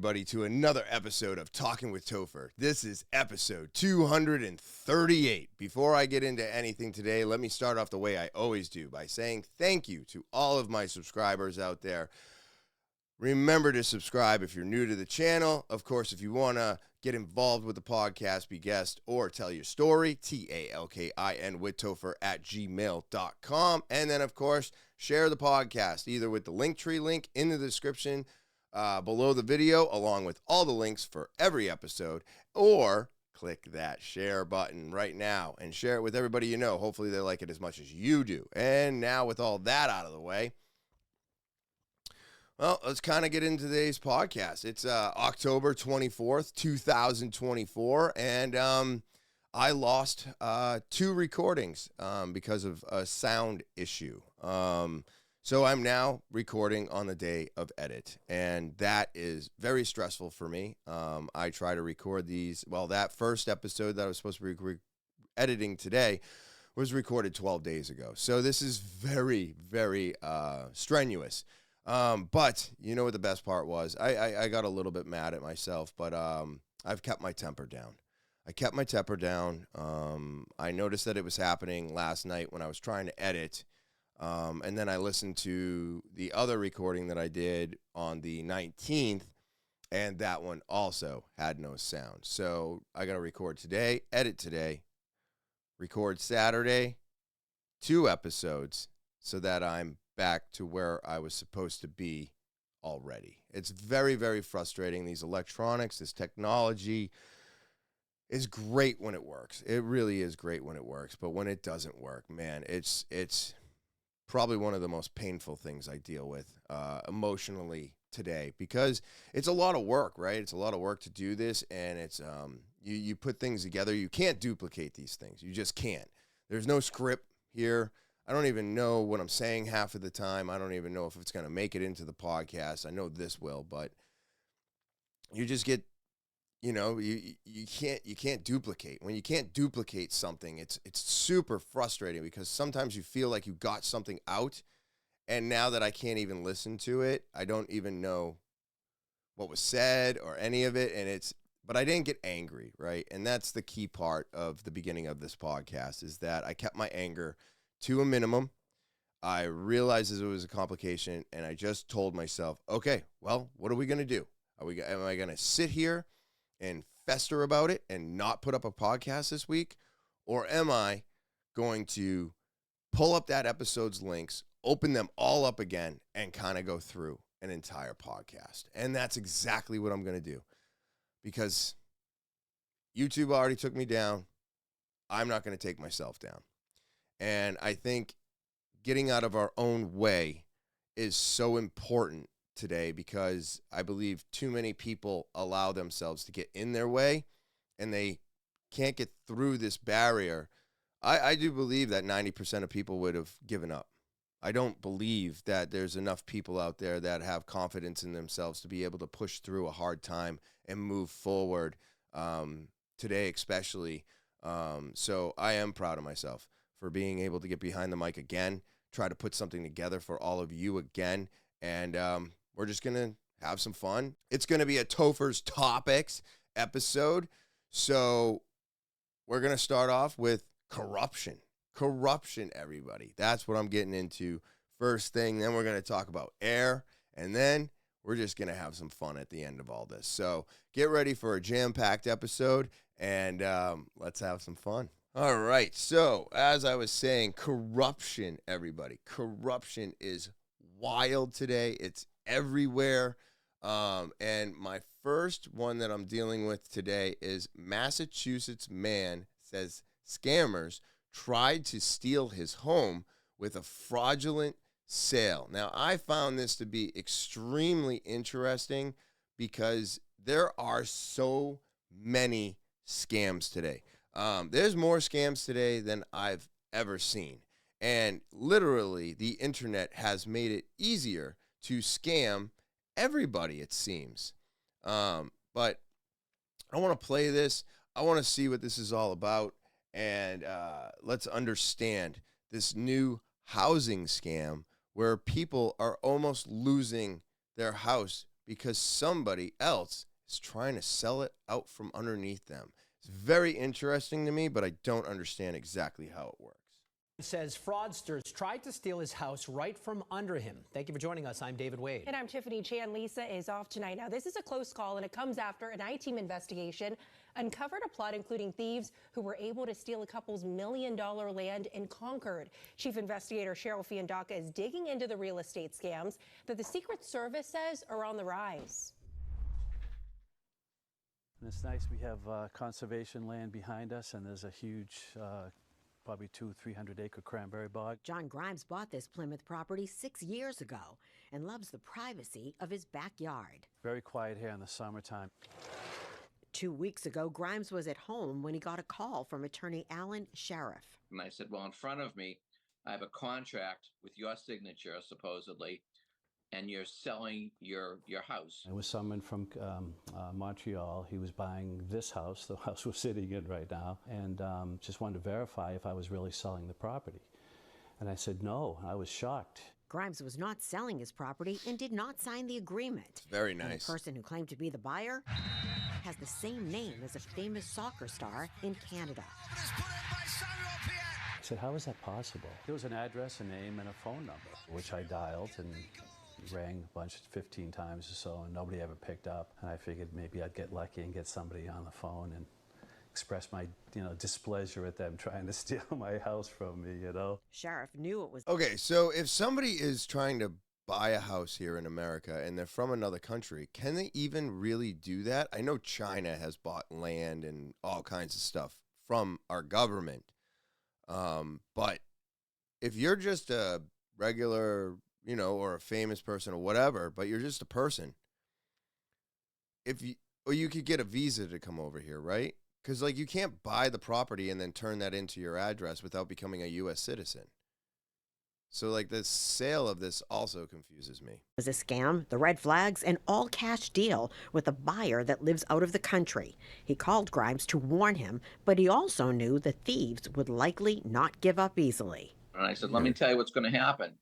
everybody, to another episode of Talking with Topher. This is episode 238. Before I get into anything today, let me start off the way I always do by saying thank you to all of my subscribers out there. Remember to subscribe if you're new to the channel. Of course, if you want to get involved with the podcast, be guest, or tell your story, talkinwithtopher@gmail.com. And then, of course, share the podcast either with the Linktree link in the description below the video, along with all the links for every episode, or click that share button right now and share it with everybody you know. Hopefully they like it as much as you do. And now with all that out of the way, well, let's kind of get into today's podcast. It's October 24th, 2024, and I lost 2 recordings because of a sound issue. So I'm now recording on the day of edit, and that is very stressful for me. I try to record these. Well, that first episode that I was supposed to be editing today was recorded 12 days ago. So this is very, very strenuous. But you know what the best part was? I got a little bit mad at myself, but I've kept my temper down. I kept my temper down. I noticed that it was happening last night when I was trying to edit. And then I listened to the other recording that I did on the 19th, and that one also had no sound. So I got to record today, edit today, record Saturday, 2 episodes, so that I'm back to where I was supposed to be already. It's very, very frustrating. These electronics, this technology is great when it works. It really is great when it works. But when it doesn't work, man, it's probably one of the most painful things I deal with emotionally today, because it's a lot of work, right? It's a lot of work to do this, and it's you put things together. You can't duplicate these things. You just can't. There's no script here. I don't even know what I'm saying half of the time. I don't even know if it's going to make it into the podcast. I know this will, but you just get, you can't duplicate. When you can't duplicate something, it's super frustrating, because sometimes you feel like you got something out, and now that I can't even listen to it, I don't even know what was said or any of it, but I didn't get angry, right? And that's the key part of the beginning of this podcast, is that I kept my anger to a minimum. I realized it was a complication, and I just told myself, okay, well, what are we going to do? Am I going to sit here and fester about it and not put up a podcast this week? Or am I going to pull up that episode's links, open them all up again, and kind of go through an entire podcast? And that's exactly what I'm going to do, because YouTube already took me down. I'm not going to take myself down. And I think getting out of our own way is so important today, because I believe too many people allow themselves to get in their way, and they can't get through this barrier. I do believe that 90% of people would have given up. I don't believe that there's enough people out there that have confidence in themselves to be able to push through a hard time and move forward, today especially. So I am proud of myself for being able to get behind the mic again, try to put something together for all of you again, and we're just going to have some fun. It's going to be a Topher's Topics episode, so we're going to start off with corruption. Corruption, everybody. That's what I'm getting into first thing. Then we're going to talk about air, and then we're just going to have some fun at the end of all this. So get ready for a jam-packed episode, and let's have some fun. All right, so as I was saying, corruption, everybody. Corruption is wild today. It's everywhere. And my first one that I'm dealing with today is Massachusetts man says scammers tried to steal his home with a fraudulent sale. Now, I found this to be extremely interesting, because there are so many scams today. There's more scams today than I've ever seen. And literally, the internet has made it easier to scam everybody, it seems. But I want to play this. I want to see what this is all about. And let's understand this new housing scam where people are almost losing their house because somebody else is trying to sell it out from underneath them. It's very interesting to me, but I don't understand exactly how it works. Says fraudsters tried to steal his house right from under him. Thank you for joining us. I'm David Wade. And I'm Tiffany Chan. Lisa is off tonight. Now, this is a close call, and it comes after an I-Team investigation uncovered a plot including thieves who were able to steal a couple's $1 million land in Concord. Chief Investigator Cheryl Fiandaca is digging into the real estate scams that the Secret Service says are on the rise. And it's nice we have conservation land behind us, and there's a huge probably 200-300 acre cranberry bog. John Grimes bought this Plymouth property 6 years ago and loves the privacy of his backyard. Very quiet here in the summertime. 2 weeks ago, Grimes was at home when he got a call from attorney Alan Sheriff. And I said, well, in front of me, I have a contract with your signature, supposedly, and you're selling your house. It was someone from Montreal. He was buying this house, the house we're sitting in right now, and just wanted to verify if I was really selling the property. And I said no. I was shocked. Grimes was not selling his property and did not sign the agreement. Very And nice. the person who claimed to be the buyer has the same name as a famous soccer star in Canada. I said, how is that possible? There was an address, a name, and a phone number, which I dialed and rang a bunch, 15 times or so, and nobody ever picked up. And I figured maybe I'd get lucky and get somebody on the phone and express my, displeasure at them trying to steal my house from me, Sheriff knew it was... Okay, so if somebody is trying to buy a house here in America and they're from another country, can they even really do that? I know China has bought land and all kinds of stuff from our government. But if you're just a regular, or a famous person or whatever, but you're just a person, or you could get a visa to come over here, right? Because, you can't buy the property and then turn that into your address without becoming a U.S. citizen. So, the sale of this also confuses me. It was a scam, the red flags, an all-cash deal with a buyer that lives out of the country. He called Grimes to warn him, but he also knew the thieves would likely not give up easily. And I said, let me tell you what's going to happen.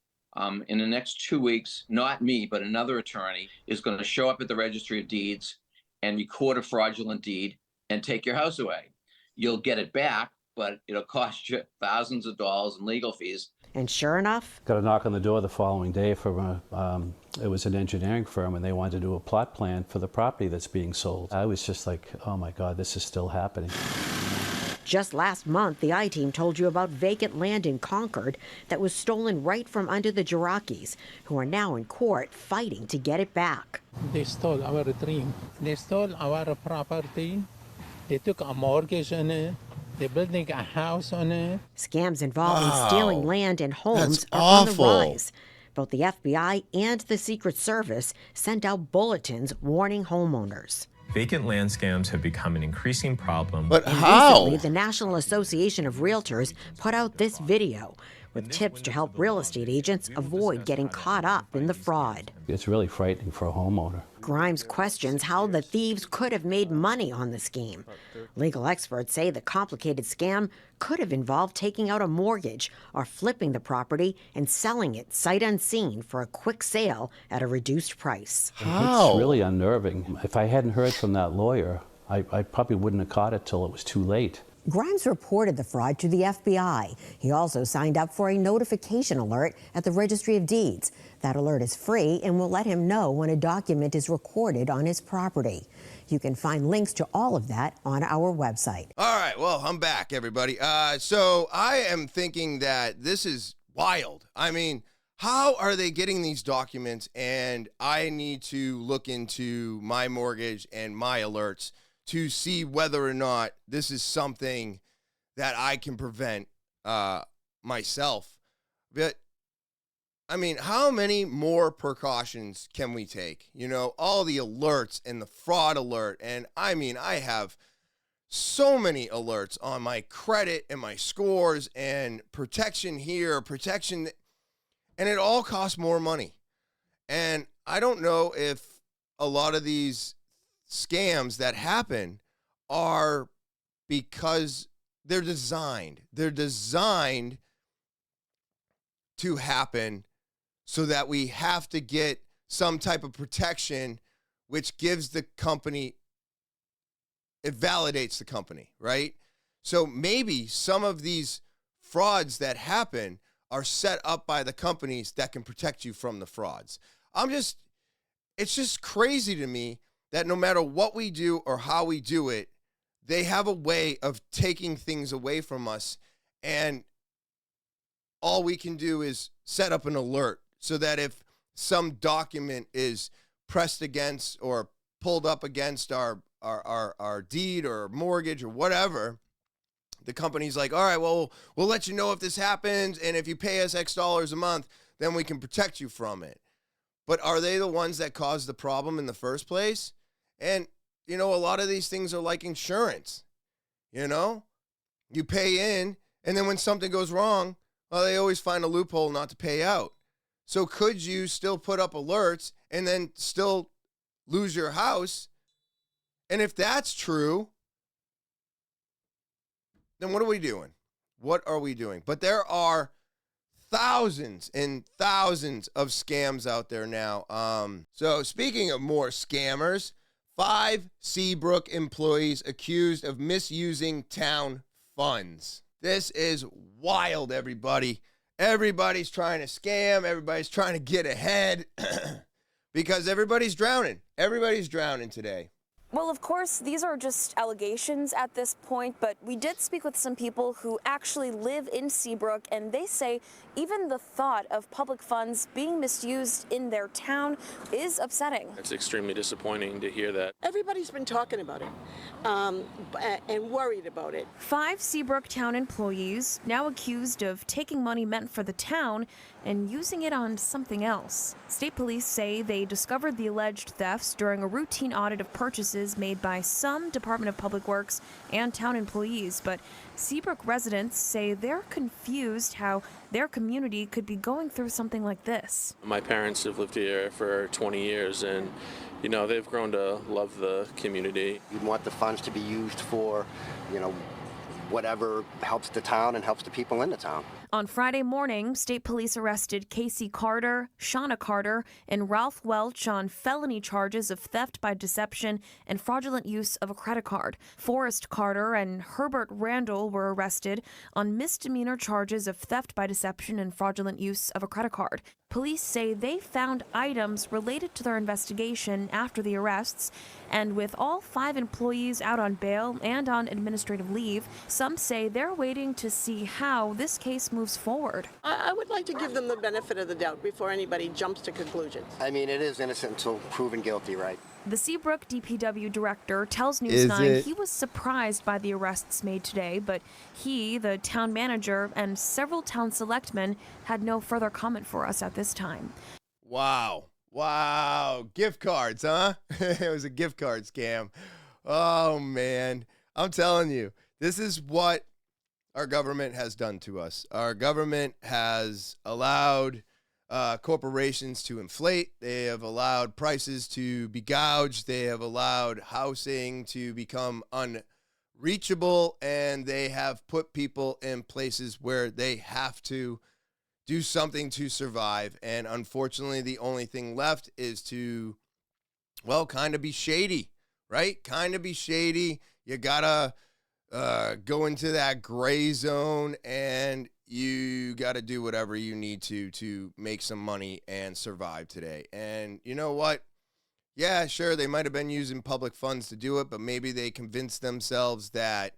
In the next 2 weeks, not me, but another attorney is going to show up at the Registry of Deeds and record a fraudulent deed and take your house away. You'll get it back, but it'll cost you thousands of dollars in legal fees. And sure enough, Got a knock on the door the following day from it was an engineering firm, and they wanted to do a plot plan for the property that's being sold. I was just like, oh my God, this is still happening. just last month, the I-Team told you about vacant land in Concord that was stolen right from under the Girakis, who are now in court fighting to get it back. They stole our dream. They stole our property. They took a mortgage on it. They're building a house on it. Scams involving stealing land and homes That's are awful. on the rise. Both the FBI and the Secret Service sent out bulletins warning homeowners. Vacant land scams have become an increasing problem. But And how? recently, the National Association of Realtors put out this video with tips to help real estate agents avoid getting caught up in the fraud. It's really frightening for a homeowner. Grimes questions how the thieves could have made money on the scheme. Legal experts say the complicated scam could have involved taking out a mortgage or flipping the property and selling it sight unseen for a quick sale at a reduced price. How? It's really unnerving. If I hadn't heard from that lawyer, I probably wouldn't have caught it till it was too late. Grimes reported the fraud to the FBI. He also signed up for a notification alert at the Registry of Deeds. That alert is free and will let him know when a document is recorded on his property. You can find links to all of that on our website. All right, well, I'm back, everybody. So I am thinking that this is wild. I mean, how are they getting these documents? And I need to look into my mortgage and my alerts to see whether or not this is something that I can prevent myself. But, I mean, how many more precautions can we take? You know, all the alerts and the fraud alert. And, I mean, I have so many alerts on my credit and my scores and protection here, protection, and it all costs more money. And I don't know if a lot of these scams that happen are because they're designed to happen so that we have to get some type of protection which gives the company, it validates the company, right? So maybe some of these frauds that happen are set up by the companies that can protect you from the frauds. It's just crazy to me that no matter what we do or how we do it, they have a way of taking things away from us. And all we can do is set up an alert so that if some document is pressed against or pulled up against our deed or mortgage or whatever, the company's like, all right, well, we'll let you know if this happens. And if you pay us X dollars a month, then we can protect you from it. But are they the ones that caused the problem in the first place? And, you know, a lot of these things are like insurance. You know, you pay in, and then when something goes wrong, well, they always find a loophole not to pay out. So could you still put up alerts and then still lose your house? And if that's true, then what are we doing? What are we doing? But there are thousands and thousands of scams out there now. So speaking of more scammers, 5 Seabrook employees accused of misusing town funds. This is wild, everybody. Everybody's trying to scam. Everybody's trying to get ahead because everybody's drowning. Everybody's drowning today. Well, of course, these are just allegations at this point, but we did speak with some people who actually live in Seabrook, and they say even the thought of public funds being misused in their town is upsetting. It's extremely disappointing to hear that. Everybody's been talking about it and worried about it. 5 Seabrook town employees now accused of taking money meant for the town and using it on something else. State police say they discovered the alleged thefts during a routine audit of purchases made by some Department of Public Works and town employees, but Seabrook residents say they're confused how their community could be going through something like this. My parents have lived here for 20 years and, you know, they've grown to love the community. You'd want the funds to be used for, you know, whatever helps the town and helps the people in the town. On Friday morning, state police arrested Casey Carter, Shauna Carter, and Ralph Welch on felony charges of theft by deception and fraudulent use of a credit card. Forrest Carter and Herbert Randall were arrested on misdemeanor charges of theft by deception and fraudulent use of a credit card. Police say they found items related to their investigation after the arrests, and with all 5 employees out on bail and on administrative leave, some say they're waiting to see how this case moves forward. I would like to give them the benefit of the doubt before anybody jumps to conclusions. I mean, it is innocent until proven guilty, right? The Seabrook DPW director tells News 9 he was surprised by the arrests made today, but he, the town manager, and several town selectmen had no further comment for us at this time. Wow. Gift cards, huh? It was a gift card scam. Oh, man. I'm telling you, this is what our government has done to us. Our government has allowed corporations to inflate. They have allowed prices to be gouged. They have allowed housing to become unreachable, and they have put people in places where they have to do something to survive. And unfortunately, the only thing left is to, well, kind of be shady, right? Kind of be shady. You gotta go into that gray zone, and you got to do whatever you need to make some money and survive today. And you know what? Yeah, sure, they might have been using public funds to do it, but maybe they convinced themselves that,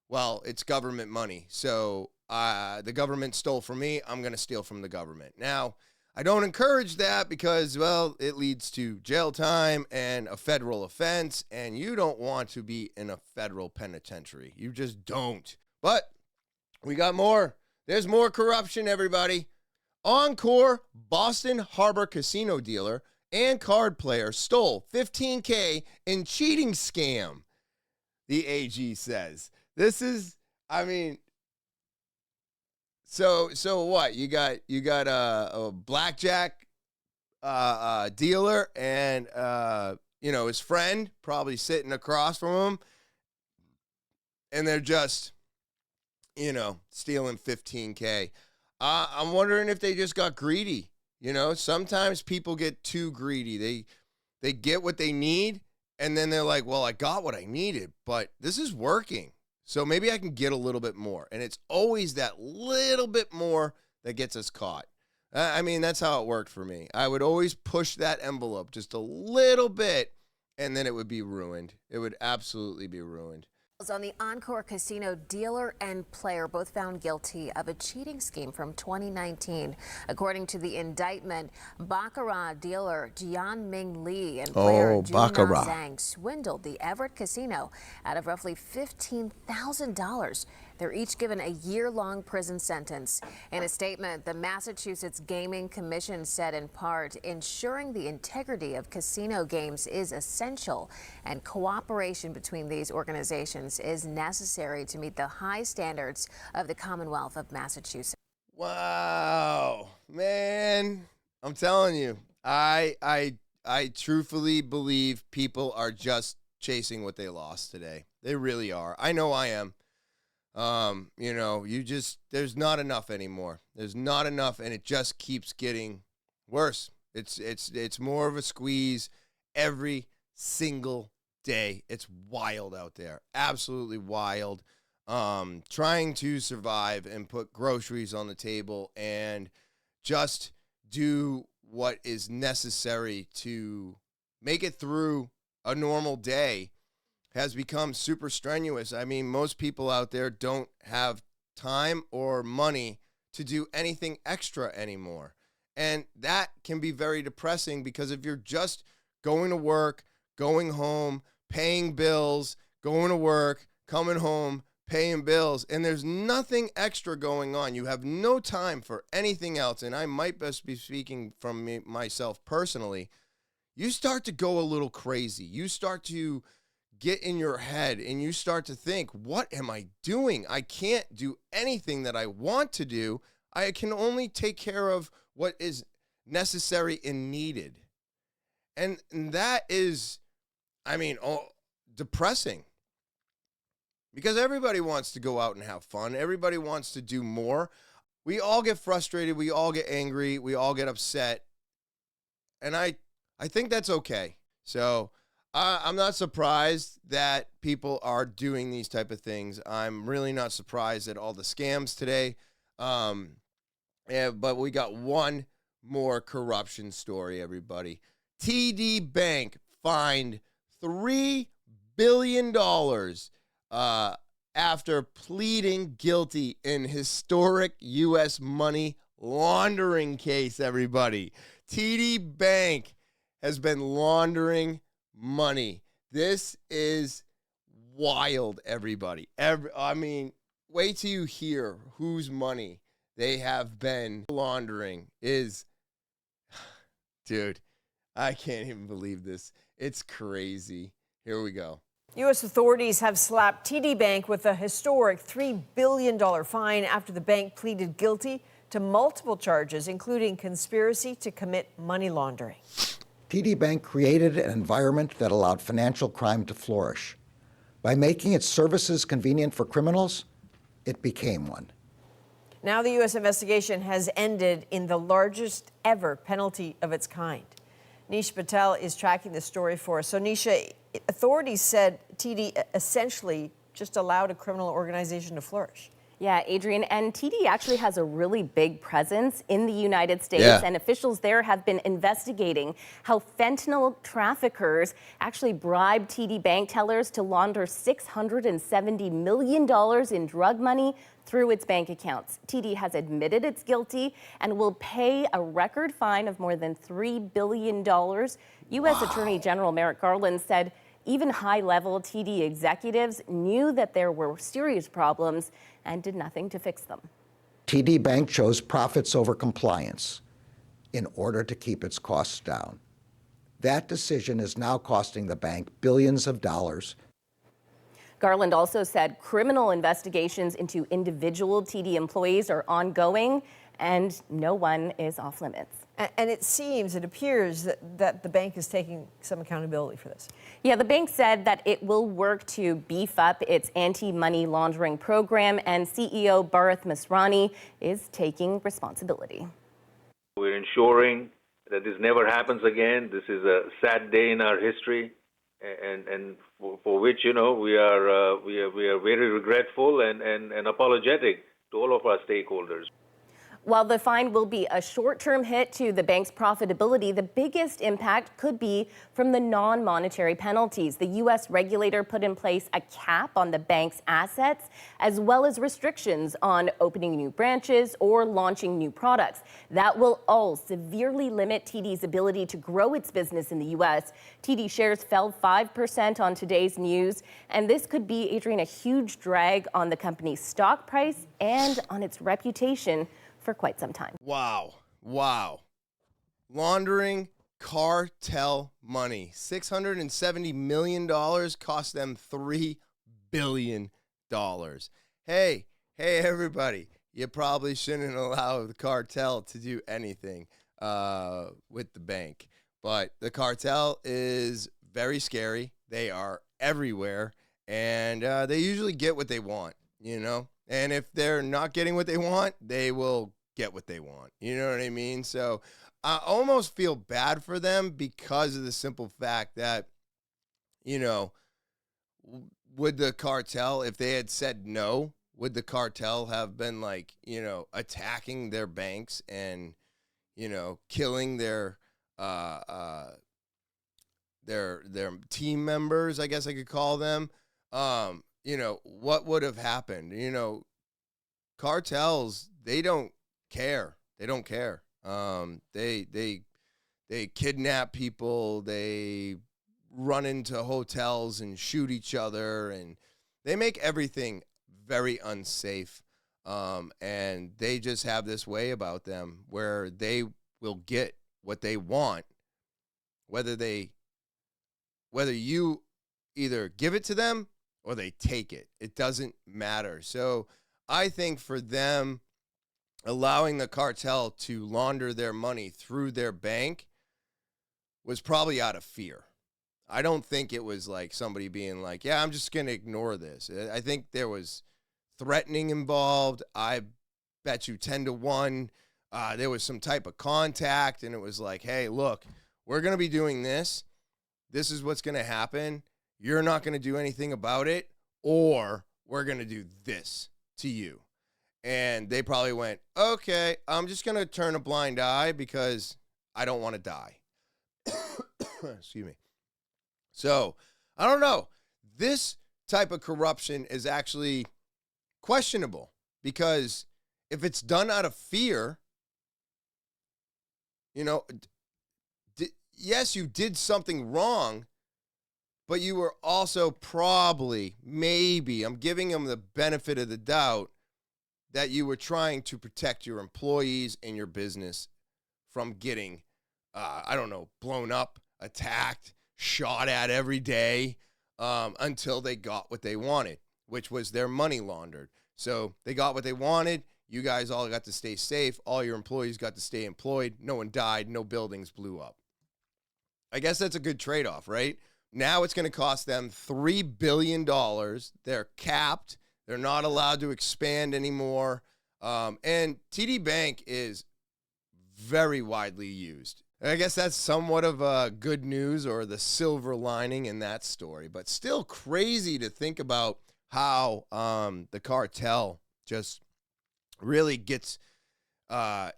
well, it's government money. So the government stole from me. I'm going to steal from the government. Now, I don't encourage that because, well, it leads to jail time and a federal offense, and you don't want to be in a federal penitentiary. You just don't. But we got more. There's more corruption, everybody. Encore, Boston Harbor casino dealer and card player stole $15K in cheating scam, the AG says. This is, I mean, so what? You got a blackjack dealer and his friend probably sitting across from him, and they're just stealing $15K. I'm wondering if they just got greedy. Sometimes people get too greedy. they get what they need, and then they're like, well, I got what I needed, but this is working. So maybe I can get a little bit more. And it's always that little bit more that gets us caught. I mean, that's how it worked for me. I would always push that envelope just a little bit, and then it would be ruined. It would absolutely be ruined. On the Encore casino, dealer and player both found guilty of a cheating scheme from 2019. According to the indictment, Baccarat dealer Jianming Li and player Juna Zhang swindled the Everett Casino out of roughly $15,000. They're each given a year-long prison sentence. In a statement, the Massachusetts Gaming Commission said in part, ensuring the integrity of casino games is essential, and cooperation between these organizations is necessary to meet the high standards of the Commonwealth of Massachusetts. Wow, man, I'm telling you, I truthfully believe people are just chasing what they lost today. They really are. I know I am. You know, there's not enough anymore. There's not enough, and it just keeps getting worse. It's more of a squeeze every single day. It's wild out there. Absolutely wild. Trying to survive and put groceries on the table and just do what is necessary to make it through a normal day has become super strenuous. I mean, most people out there don't have time or money to do anything extra anymore. And that can be very depressing, because if you're just going to work, going home, paying bills, going to work, coming home, paying bills, and there's nothing extra going on, you have no time for anything else, and I might best be speaking from myself personally, you start to go a little crazy. You start to get in your head and you start to think, what am I doing? I can't do anything that I want to do. I can only take care of what is necessary and needed. And that is, depressing. Because everybody wants to go out and have fun. Everybody wants to do more. We all get frustrated. We all get angry. We all get upset. And I think that's okay. So I'm not surprised that people are doing these type of things. I'm really not surprised at all the scams today. But we got one more corruption story, everybody. TD Bank fined $3 billion after pleading guilty in historic U.S. money laundering case, everybody. TD Bank has been laundering money. This is wild, everybody. Wait till you hear whose money they have been laundering is... Dude, I can't even believe this. It's crazy. Here we go. U.S. authorities have slapped TD Bank with a historic $3 billion fine after the bank pleaded guilty to multiple charges, including conspiracy to commit money laundering. TD Bank created an environment that allowed financial crime to flourish. By making its services convenient for criminals, it became one. Now the U.S. investigation has ended in the largest ever penalty of its kind. Nisha Patel is tracking the story for us. So Nisha, authorities said TD essentially just allowed a criminal organization to flourish. Yeah, Adrian, and TD actually has a really big presence in the United States, and officials there have been investigating how fentanyl traffickers actually bribed TD Bank tellers to launder $670 million in drug money through its bank accounts. TD has admitted it's guilty and will pay a record fine of more than $3 billion. U.S. Attorney General Merrick Garland said even high-level TD executives knew that there were serious problems and did nothing to fix them. TD Bank chose profits over compliance in order to keep its costs down. That decision is now costing the bank billions of dollars. Garland also said criminal investigations into individual TD employees are ongoing and no one is off limits. And it appears that the bank is taking some accountability for this. Yeah, the bank said that it will work to beef up its anti-money laundering program, and CEO Bharat Masrani is taking responsibility. We're ensuring that this never happens again. This is a sad day in our history, and for which, we are very regretful and apologetic to all of our stakeholders. While the fine will be a short-term hit to the bank's profitability, the biggest impact could be from the non-monetary penalties. The U.S. regulator put in place a cap on the bank's assets, as well as restrictions on opening new branches or launching new products. That will all severely limit TD's ability to grow its business in the U.S. TD shares fell 5% on today's news, and this could be, Adrian, a huge drag on the company's stock price and on its reputation for quite some time. Wow. Laundering cartel money. $670 million cost them $3 billion. Hey, everybody. You probably shouldn't allow the cartel to do anything with the bank. But the cartel is very scary. They are everywhere. And they usually get what they want, And if they're not getting what they want, they will get what they want. You know what I mean? So I almost feel bad for them because of the simple fact that, would the cartel, if they had said no, would the cartel have been attacking their banks and, killing their team members, I guess I could call them? What would have happened? Cartels, they don't care. They don't care. They kidnap people. They run into hotels and shoot each other, and they make everything very unsafe. And they just have this way about them where they will get what they want, whether you either give it to them or they take it. It doesn't matter. So I think for them, allowing the cartel to launder their money through their bank was probably out of fear. I don't think it was like somebody being like, yeah, I'm just going to ignore this. I think there was threatening involved. I bet you 10-1. There was some type of contact, and it was like, hey, look, we're going to be doing this. This is what's going to happen. You're not going to do anything about it, or we're going to do this to you. And they probably went, okay, I'm just going to turn a blind eye because I don't want to die. Excuse me. So, I don't know. This type of corruption is actually questionable because if it's done out of fear, yes, you did something wrong, but you were also probably, maybe, I'm giving them the benefit of the doubt, that you were trying to protect your employees and your business from getting, blown up, attacked, shot at every day until they got what they wanted, which was their money laundered. So they got what they wanted. You guys all got to stay safe. All your employees got to stay employed. No one died. No buildings blew up. I guess that's a good trade-off, right? Now it's going to cost them $3 billion. They're capped. They're not allowed to expand anymore. And TD Bank is very widely used. I guess that's somewhat of good news or the silver lining in that story. But still crazy to think about how the cartel just really gets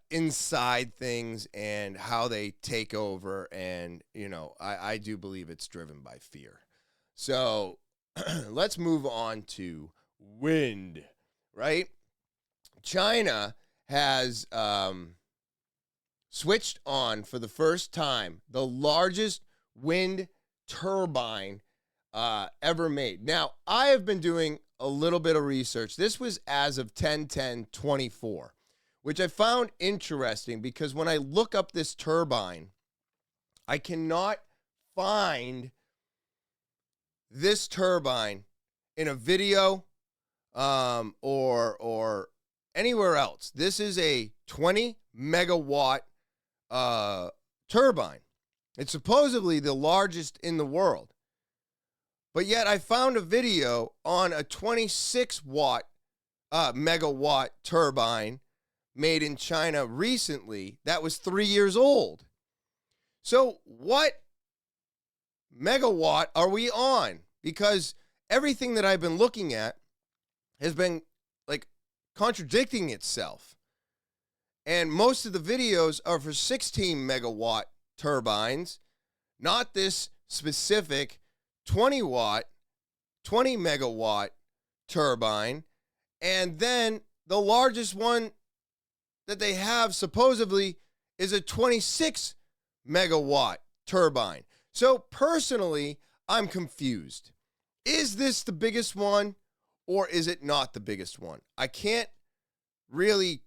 inside things and how they take over. And, I do believe it's driven by fear. So let's move on to wind, right? China has switched on for the first time the largest wind turbine ever made. Now, I have been doing a little bit of research. This was as of 10/10/24, which I found interesting because when I look up this turbine, I cannot find this turbine in a video or anywhere else. This is a 20 megawatt turbine. It's supposedly the largest in the world. But yet I found a video on a 26 megawatt turbine made in China recently that was 3 years old. So what megawatt are we on? Because everything that I've been looking at has been like contradicting itself. And most of the videos are for 16 megawatt turbines, not this specific 20 megawatt turbine. And then the largest one that they have supposedly is a 26 megawatt turbine. So personally, I'm confused. Is this the biggest one or is it not the biggest one? I can't really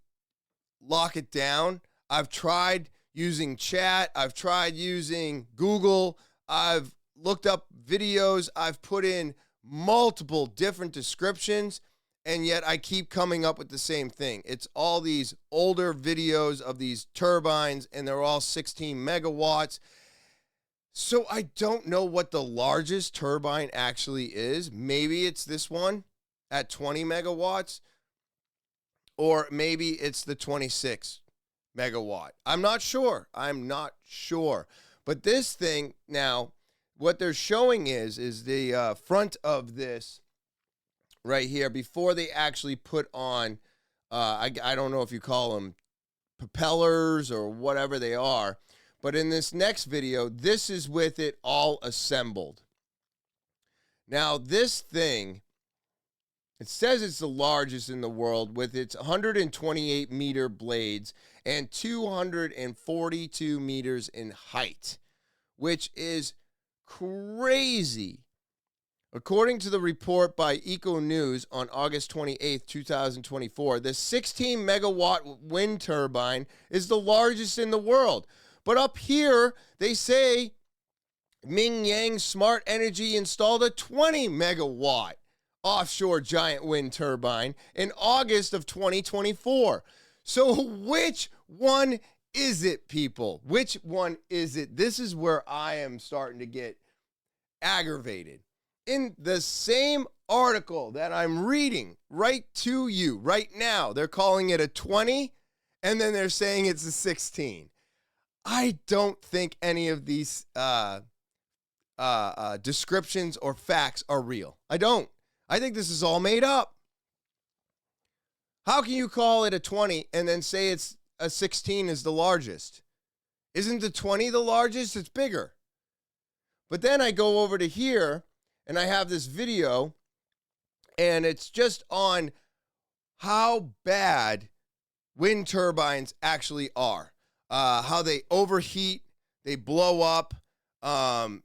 lock it down. I've tried using chat. I've tried using Google. I've looked up videos. I've put in multiple different descriptions, and yet I keep coming up with the same thing. It's all these older videos of these turbines, and they're all 16 megawatts. So I don't know what the largest turbine actually is. Maybe it's this one at 20 megawatts, or maybe it's the 26 megawatt. I'm not sure. But this thing now, what they're showing is the front of this right here before they actually put on, I don't know if you call them propellers or whatever they are, but in this next video, this is with it all assembled. Now, this thing, it says it's the largest in the world with its 128 meter blades and 242 meters in height, which is crazy. According to the report by Eco News on August 28, 2024, the 16 megawatt wind turbine is the largest in the world. But up here, they say Ming Yang Smart Energy installed a 20 megawatt offshore giant wind turbine in August of 2024. So which one is it, people? Which one is it? This is where I am starting to get aggravated. In the same article that I'm reading right to you right now, they're calling it a 20, and then they're saying it's a 16. I don't think any of these descriptions or facts are real. I don't. I think this is all made up. How can you call it a 20 and then say it's a 16 is the largest? Isn't the 20 the largest? It's bigger. But then I go over to here and I have this video and it's just on how bad wind turbines actually are. How they overheat, they blow up,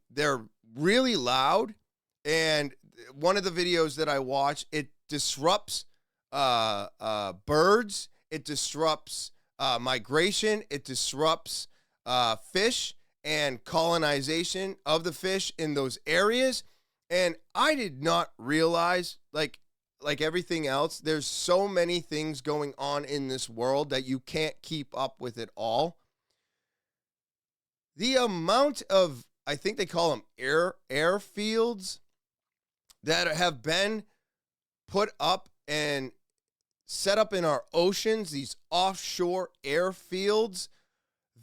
they're really loud. And one of the videos that I watch, it disrupts birds, it disrupts migration, it disrupts fish and colonization of the fish in those areas. And I did not realize, like everything else, there's so many things going on in this world that you can't keep up with it all. The amount of, I think they call them airfields that have been put up and set up in our oceans, these offshore airfields,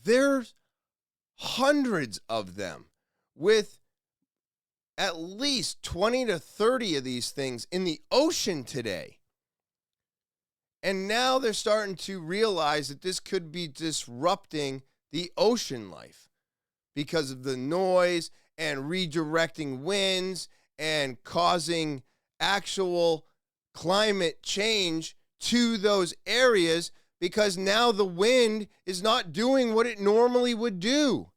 there's hundreds of them with at least 20 to 30 of these things in the ocean today. And now they're starting to realize that this could be disrupting the ocean life because of the noise and redirecting winds and causing actual climate change to those areas because now the wind is not doing what it normally would do.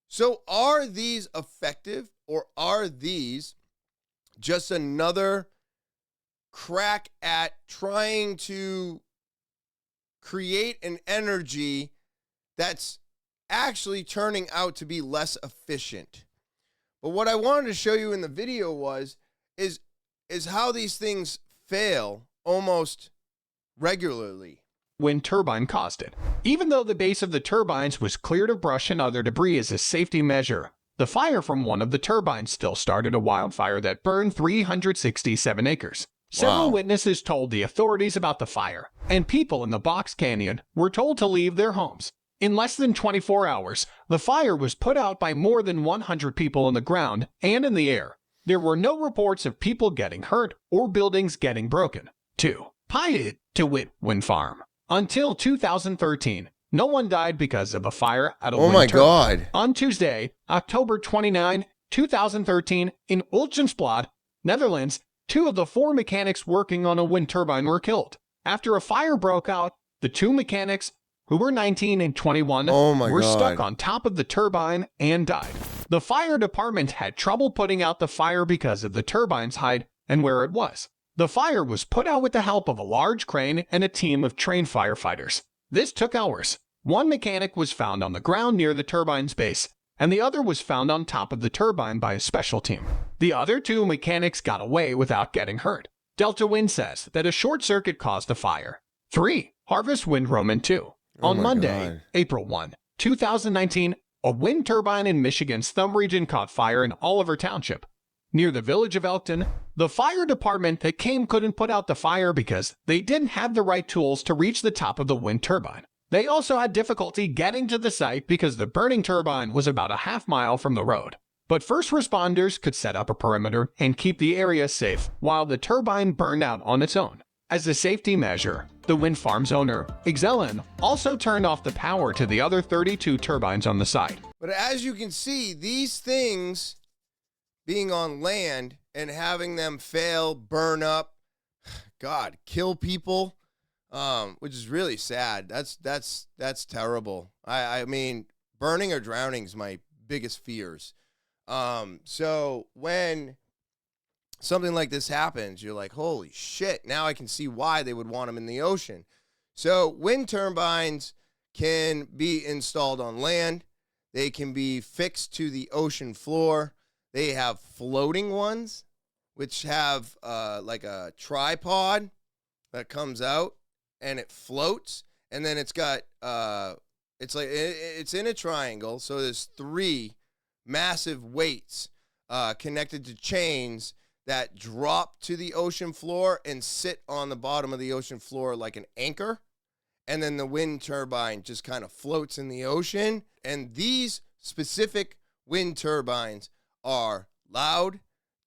So are these effective or are these just another crack at trying to create an energy that's actually turning out to be less efficient? But what I wanted to show you in the video is how these things fail almost regularly. Wind turbine caused it. Even though the base of the turbines was cleared of brush and other debris as a safety measure, the fire from one of the turbines still started a wildfire that burned 367 acres. Several witnesses told the authorities about the fire, and people in the Box Canyon were told to leave their homes. In less than 24 hours, the fire was put out by more than 100 people on the ground and in the air. There were no reports of people getting hurt or buildings getting broken. 2. TwT wind farm. Until 2013, no one died because of a fire at a wind turbine. God. On Tuesday, October 29, 2013, in Ultensblad, Netherlands, 2 of the 4 mechanics working on a wind turbine were killed. After a fire broke out, the 2 mechanics, who were 19 and 21, were stuck on top of the turbine and died. The fire department had trouble putting out the fire because of the turbine's height and where it was. The fire was put out with the help of a large crane and a team of trained firefighters. This took hours. 1 mechanic was found on the ground near the turbine's base, and the other was found on top of the turbine by a special team. The other 2 mechanics got away without getting hurt. Delta Wind says that a short circuit caused the fire. 3. Harvest Wind Roman 2. On Monday, April 1, 2019, a wind turbine in Michigan's Thumb region caught fire in Oliver Township. Near the village of Elkton, the fire department that came couldn't put out the fire because they didn't have the right tools to reach the top of the wind turbine. They also had difficulty getting to the site because the burning turbine was about a half-mile from the road. But first responders could set up a perimeter and keep the area safe while the turbine burned out on its own. As a safety measure, the wind farm's owner, Exelon, also turned off the power to the other 32 turbines on the site. But as you can see, these things being on land and having them fail, burn up, God, kill people, which is really sad. That's terrible. I mean, burning or drowning is my biggest fears. So when something like this happens, you're like, holy shit, now I can see why they would want them in the ocean. So wind turbines can be installed on land. They can be fixed to the ocean floor. They have floating ones, which have like a tripod that comes out and it floats. And then it's got, it's in a triangle. So there's 3 massive weights connected to chains that drop to the ocean floor and sit on the bottom of the ocean floor like an anchor. And then the wind turbine just kind of floats in the ocean. And these specific wind turbines are loud,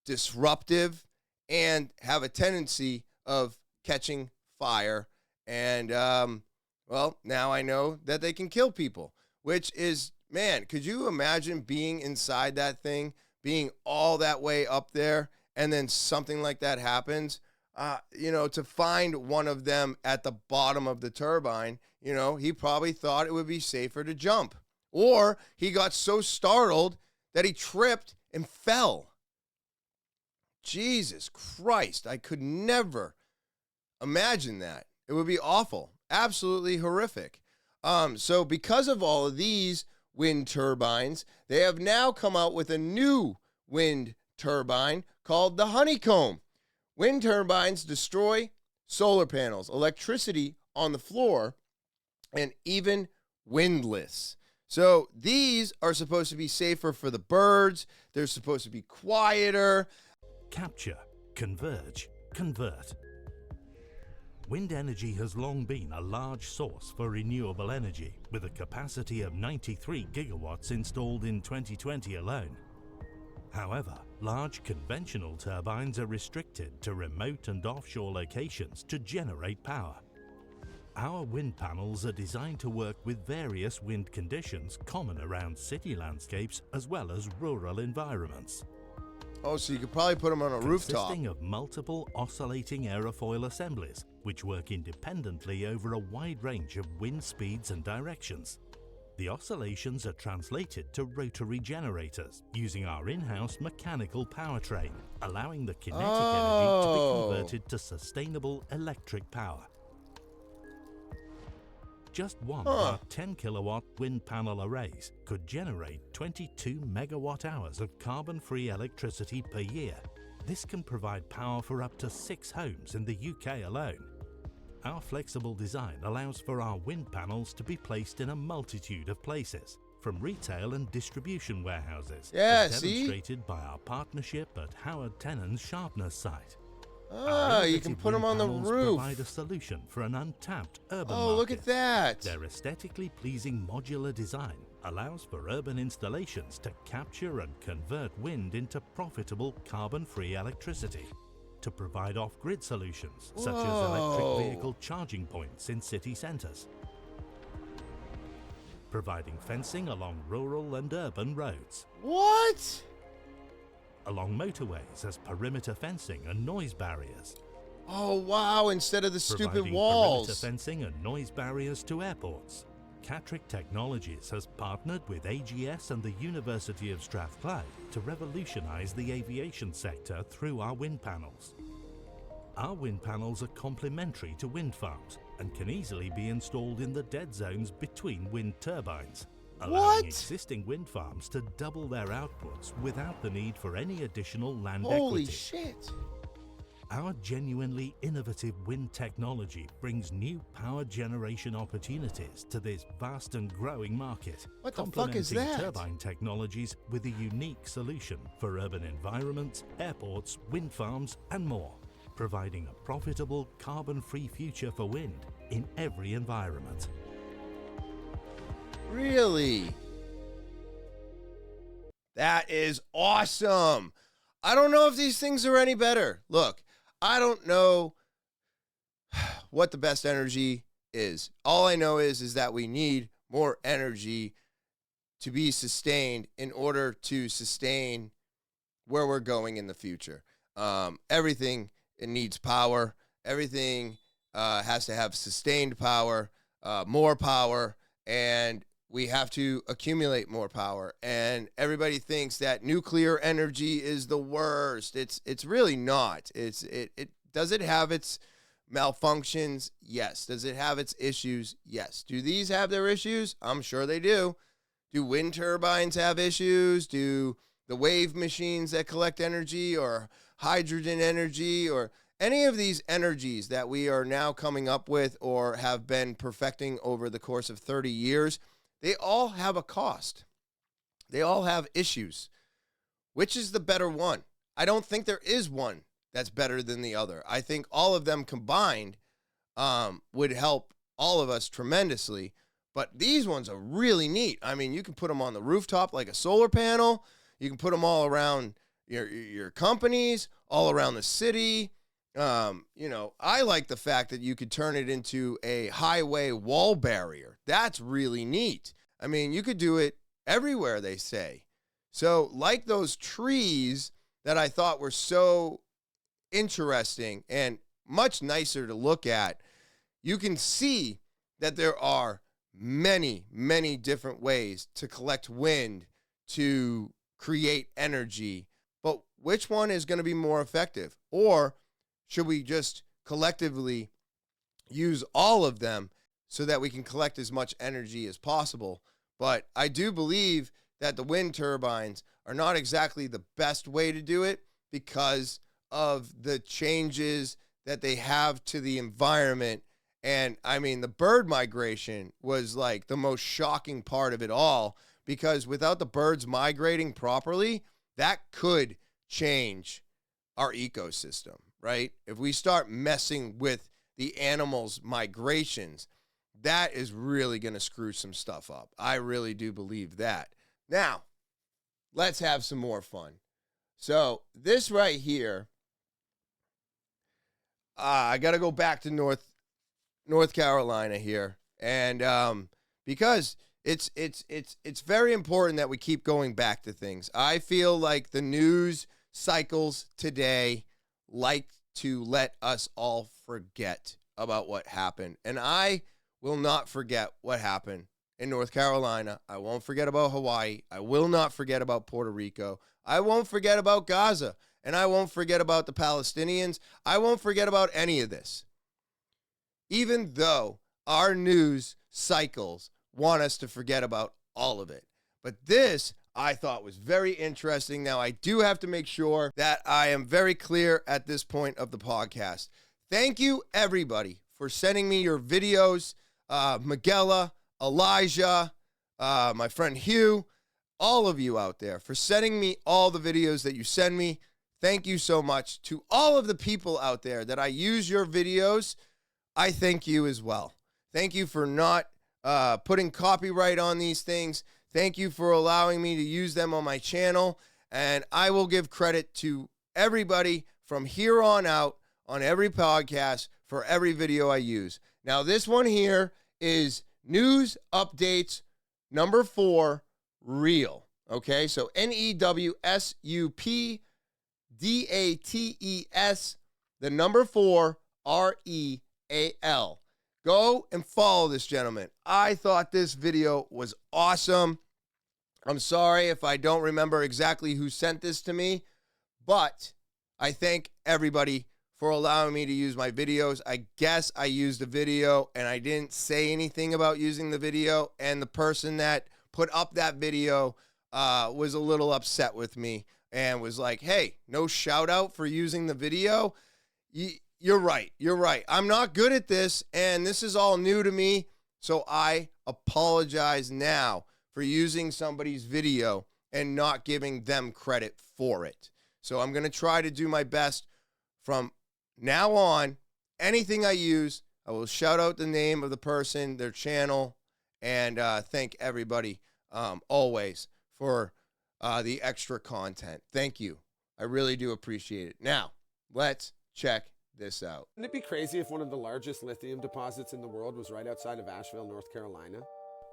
disruptive, and have a tendency of catching fire. And, well, now I know that they can kill people, which is, man, could you imagine being inside that thing, being all that way up there, and then something like that happens? To find one of them at the bottom of the turbine, he probably thought it would be safer to jump. Or he got so startled that he tripped and fell. Jesus Christ, I could never imagine that. It would be awful, absolutely horrific. So because of all of these wind turbines, they have now come out with a new wind turbine called the Honeycomb. Wind turbines destroy solar panels, electricity on the floor, and even windless. So these are supposed to be safer for the birds. They're supposed to be quieter. Capture, converge, convert. Wind energy has long been a large source for renewable energy, with a capacity of 93 gigawatts installed in 2020 alone. However, large conventional turbines are restricted to remote and offshore locations to generate power. Our wind panels are designed to work with various wind conditions common around city landscapes as well as rural environments. Oh, so you could probably put them on a rooftop. Consisting of multiple oscillating aerofoil assemblies, which work independently over a wide range of wind speeds and directions. The oscillations are translated to rotary generators using our in-house mechanical powertrain, allowing the kinetic energy to be converted to sustainable electric power. Just one of our 10 kilowatt wind panel arrays could generate 22 megawatt hours of carbon-free electricity per year. This can provide power for up to 6 homes in the UK alone. Our flexible design allows for our wind panels to be placed in a multitude of places, from retail and distribution warehouses, as demonstrated by our partnership at Howard Tennant's Sharpness site. You can put them on the roof. Provide a solution for an untapped urban market. Look at that. Their aesthetically pleasing modular design allows for urban installations to capture and convert wind into profitable carbon-free electricity, to provide off-grid solutions such as electric vehicle charging points in city centers, providing fencing along rural and urban roads. What? Along motorways as perimeter fencing and noise barriers. Oh, wow, instead of the stupid Providing walls. perimeter fencing and noise barriers to airports. Catrick Technologies has partnered with AGS and the University of Strathclyde to revolutionize the aviation sector through our wind panels. Our wind panels are complementary to wind farms and can easily be installed in the dead zones between wind turbines, allowing existing wind farms to double their outputs without the need for any additional land equity. Holy shit! Our genuinely innovative wind technology brings new power generation opportunities to this vast and growing market. What the fuck is complementing that? Turbine technologies with a unique solution for urban environments, airports, wind farms, and more, providing a profitable carbon-free future for wind in every environment. Really? That is awesome. I don't know if these things are any better. Look, I don't know what the best energy is. All I know is that we need more energy to be sustained in order to sustain where we're going in the future. Everything, it needs power. Everything has to have sustained power, more power, and we have to accumulate more power. And everybody thinks that nuclear energy is the worst. It's really not. Does it have its malfunctions? Yes. Does it have its issues? Yes. Do these have their issues? I'm sure they do. Do wind turbines have issues? Do the wave machines that collect energy, or hydrogen energy, or any of these energies that we are now coming up with or have been perfecting over the course of 30 years, they all have a cost. They all have issues. Which is the better one? I don't think there is one that's better than the other. I think all of them combined would help all of us tremendously. But these ones are really neat. I mean, you can put them on the rooftop like a solar panel. You can put them all around your companies, all around the city. I like the fact that you could turn it into a highway wall barrier. That's really neat. I mean, you could do it everywhere, they say. So like those trees that I thought were so interesting and much nicer to look at, you can see that there are many, many different ways to collect wind to create energy. But which one is going to be more effective? Or should we just collectively use all of them so that we can collect as much energy as possible? But I do believe that the wind turbines are not exactly the best way to do it because of the changes that they have to the environment. And I mean, the bird migration was like the most shocking part of it all, because without the birds migrating properly, that could change our ecosystem, right? If we start messing with the animals' migrations, that is really going to screw some stuff up. I really do believe that. Now, let's have some more fun. So this right here, I got to go back to North Carolina here, and because it's very important that we keep going back to things. I feel like the news cycles today like to let us all forget about what happened, and I will not forget what happened in North Carolina. I won't forget about Hawaii. I will not forget about Puerto Rico. I won't forget about Gaza, and I won't forget about the Palestinians. I won't forget about any of this. Even though our news cycles want us to forget about all of it. But this, I thought, was very interesting. Now, I do have to make sure that I am very clear at this point of the podcast. Thank you, everybody, for sending me your videos. Miguela, Elijah, my friend Hugh, all of you out there for sending me all the videos that you send me. thank you so much. To all of the people out there that I use your videos, I thank you as well. Thank you for not putting copyright on these things. Thank you for allowing me to use them on my channel. And I will give credit to everybody from here on out on every podcast for every video I use. Now, this one here is news updates number 4, real. Okay, so NEWSUPDATES, the number 4, REAL. Go and follow this gentleman. I thought this video was awesome. I'm sorry if I don't remember exactly who sent this to me, but I thank everybody for allowing me to use my videos. I guess I used a video and I didn't say anything about using the video, and the person that put up that video was a little upset with me and was like, hey, no shout out for using the video. You're right. You're right. I'm not good at this, and this is all new to me, so I apologize now for using somebody's video and not giving them credit for it. So I'm going to try to do my best from now on. Anything I use, I will shout out the name of the person, their channel, and thank everybody always for the extra content. Thank you. I really do appreciate it. Now, let's check this out. Wouldn't it be crazy if one of the largest lithium deposits in the world was right outside of Asheville, North Carolina?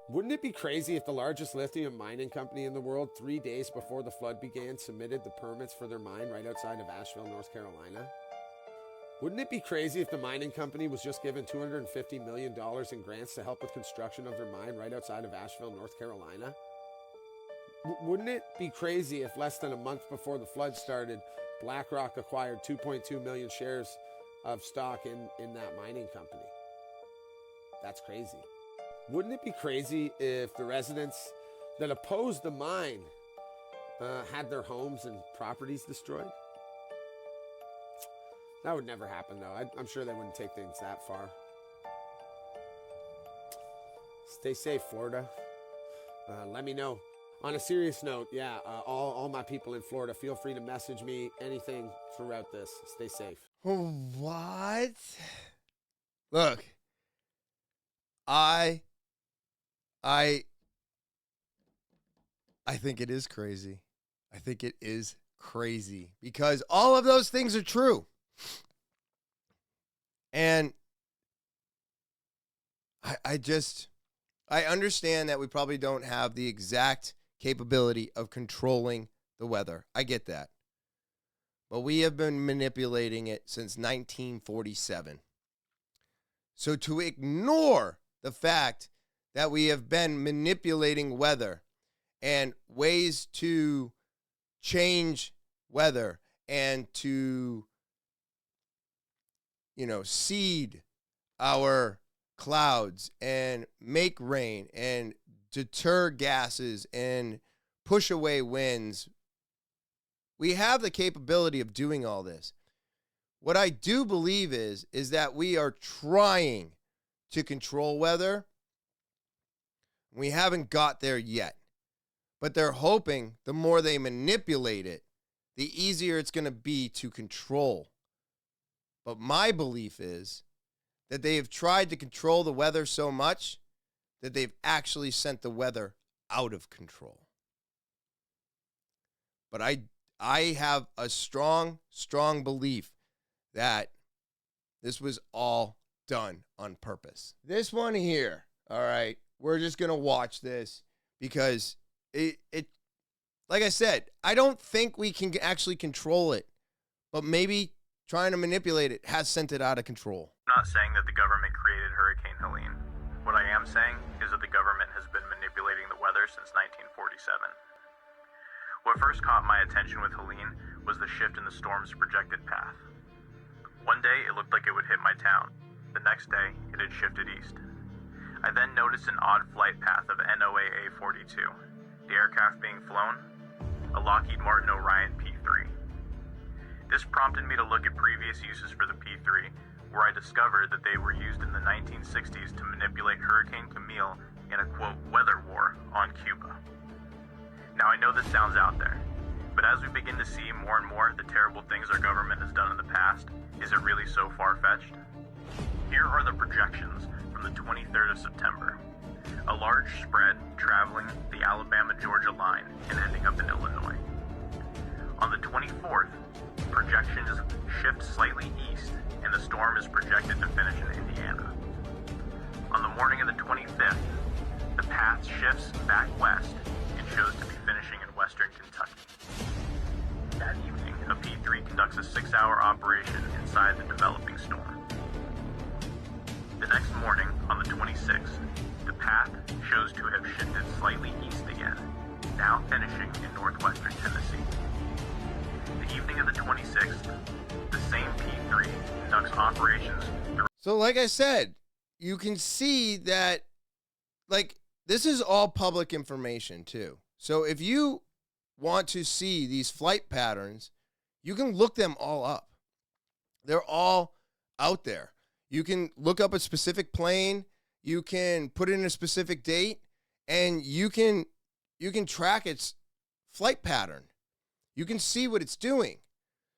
Wouldn't it be crazy if the largest lithium mining company in the world 3 days before the flood began submitted the permits for their mine right outside of Asheville, North Carolina? Wouldn't it be crazy if the mining company was just given $250 million in grants to help with construction of their mine right outside of Asheville, North Carolina? Wouldn't it be crazy if less than a month before the flood started, BlackRock acquired 2.2 million shares of stock in that mining company? That's crazy. Wouldn't it be crazy if the residents that opposed the mine had their homes and properties destroyed? That would never happen, though. I'm sure they wouldn't take things that far. Stay safe, Florida. Let me know. On a serious note, yeah, all my people in Florida, feel free to message me anything throughout this. Stay safe. What? Look, I think it is crazy. I think it is crazy because all of those things are true. And I understand that we probably don't have the exact capability of controlling the weather. I get that. But we have been manipulating it since 1947. So to ignore the fact that we have been manipulating weather and ways to change weather and to, seed our clouds and make rain and deter gases and push away winds. We have the capability of doing all this. What I do believe is that we are trying to control weather. We haven't got there yet. But they're hoping the more they manipulate it, the easier it's going to be to control. But my belief is that they have tried to control the weather so much that they've actually sent the weather out of control. But I have a strong belief that this was all done on purpose. This one here, all right, we're just going to watch this because it, like I said, I don't think we can actually control it, but maybe trying to manipulate it has sent it out of control. I'm not saying that the government created Hurricane Helene. What I am saying is that the government has been manipulating the weather since 1947. What first caught my attention with Helene was the shift in the storm's projected path. One day, it looked like it would hit my town. The next day, it had shifted east. I then noticed an odd flight path of NOAA 42, the aircraft being flown, a Lockheed Martin Orion P-3. This prompted me to look at previous uses for the P-3, where I discovered that they were used in the 1960s to manipulate Hurricane Camille in a, quote, weather war on Cuba. Now I know this sounds out there, But as we begin to see more and more the terrible things our government has done in the past, is it really so far-fetched? Here are the projections from the 23rd of September. A large spread traveling the Alabama-Georgia line and ending up in Illinois. On the 24th, projections shift slightly east and the storm is projected to finish in Indiana. On the morning of the 25th, the path shifts back west and shows to be finishing in western Kentucky. That evening, a P3 conducts a 6-hour operation inside the developing storm. The next morning, on the 26th, the path shows to have shifted slightly east again, now finishing in northwestern Tennessee. The evening of the 26th, the same P3 conducts operations. So like I said, you can see that, like, this is all public information too. So if you want to see these flight patterns, you can look them all up. They're all out there. You can look up a specific plane, you can put in a specific date, and you can track its flight pattern. You can see what it's doing.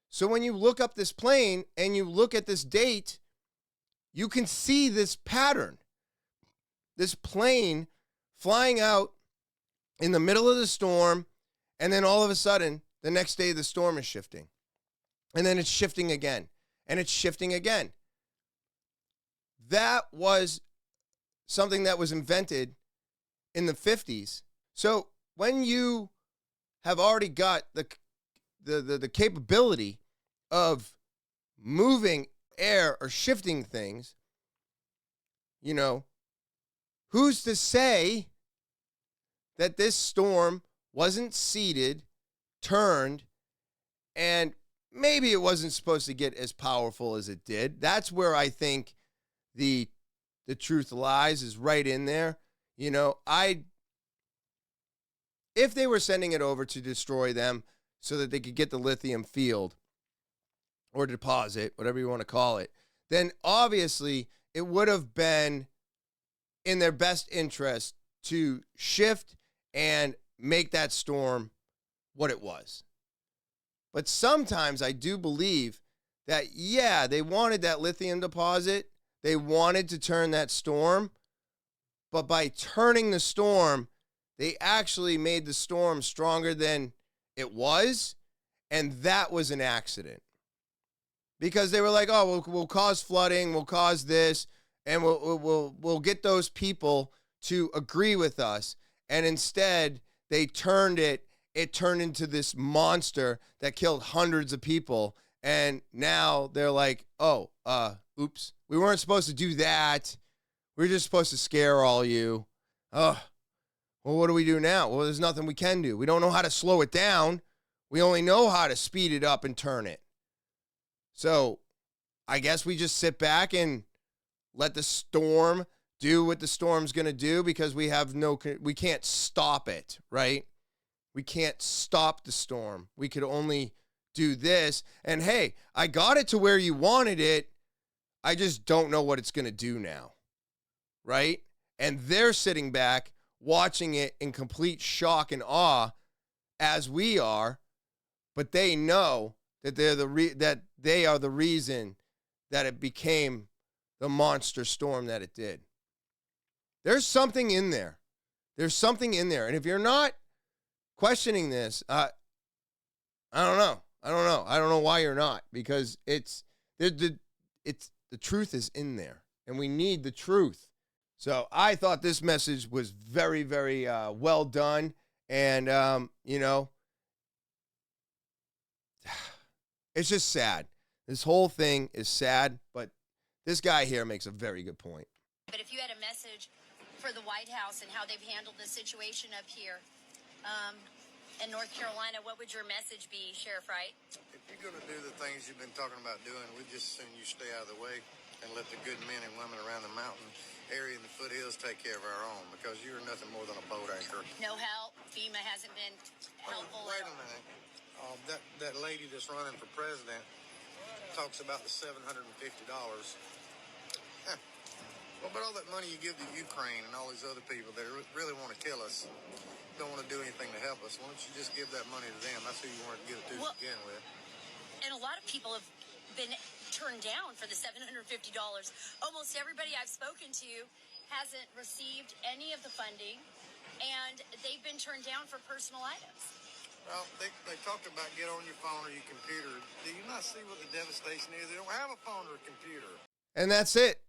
So when you look up this plane and you look at this date, you can see this pattern. This plane flying out in the middle of the storm, and then all of a sudden, the next day the storm is shifting. And then it's shifting again, and it's shifting again. That was something that was invented in the 50s. So when you have already got the capability of moving air or shifting things, you know, who's to say that this storm wasn't seeded, turned, and maybe it wasn't supposed to get as powerful as it did? That's where I think the truth lies, is right in there. You know, if they were sending it over to destroy them so that they could get the lithium field or deposit, whatever you want to call it, then obviously it would have been in their best interest to shift and make that storm what it was. But sometimes I do believe that, yeah, they wanted that lithium deposit. They wanted to turn that storm. But by turning the storm, they actually made the storm stronger than it was. And that was an accident. Because they were like, oh, we'll cause flooding, we'll cause this, and we'll get those people to agree with us. And instead, they turned it turned into this monster that killed hundreds of people. And now they're like, oh, oops, we weren't supposed to do that. We were just supposed to scare all you. Oh, well, what do we do now? Well, there's nothing we can do. We don't know how to slow it down. We only know how to speed it up and turn it. So I guess we just sit back and let the storm do what the storm's going to do, because we can't stop it, right? We can't stop the storm. We could only do this. And hey, I got it to where you wanted it. I just don't know what it's going to do now, right? And they're sitting back watching it in complete shock and awe, as we are, but they know that they are the reason that it became the monster storm that it did. There's something in there. There's something in there. And if you're not questioning this, I don't know. I don't know why you're not, because the truth is in there, and we need the truth. So I thought this message was very, very well done. And, you know, it's just sad. This whole thing is sad, but this guy here makes a very good point. But if you had a message for the White House and how they've handled the situation up here in North Carolina, what would your message be, Sheriff Wright? If you're going to do the things you've been talking about doing, we just assume you stay out of the way and let the good men and women around the mountain area and the foothills take care of our own, because you're nothing more than a boat anchor. No help? FEMA hasn't been helpful? Wait a minute. That lady that's running for president talks about the $750. What about all that money you give to Ukraine and all these other people that really want to kill us? don't want to do anything to help us. Why don't you just give that money to them? That's who you wanted to give it to begin with. And a lot of people have been turned down for the $750. Almost everybody I've spoken to hasn't received any of the funding, and they've been turned down for personal items. Well, they talked about get on your phone or your computer. Do you not see what the devastation is? They don't have a phone or a computer. And that's it.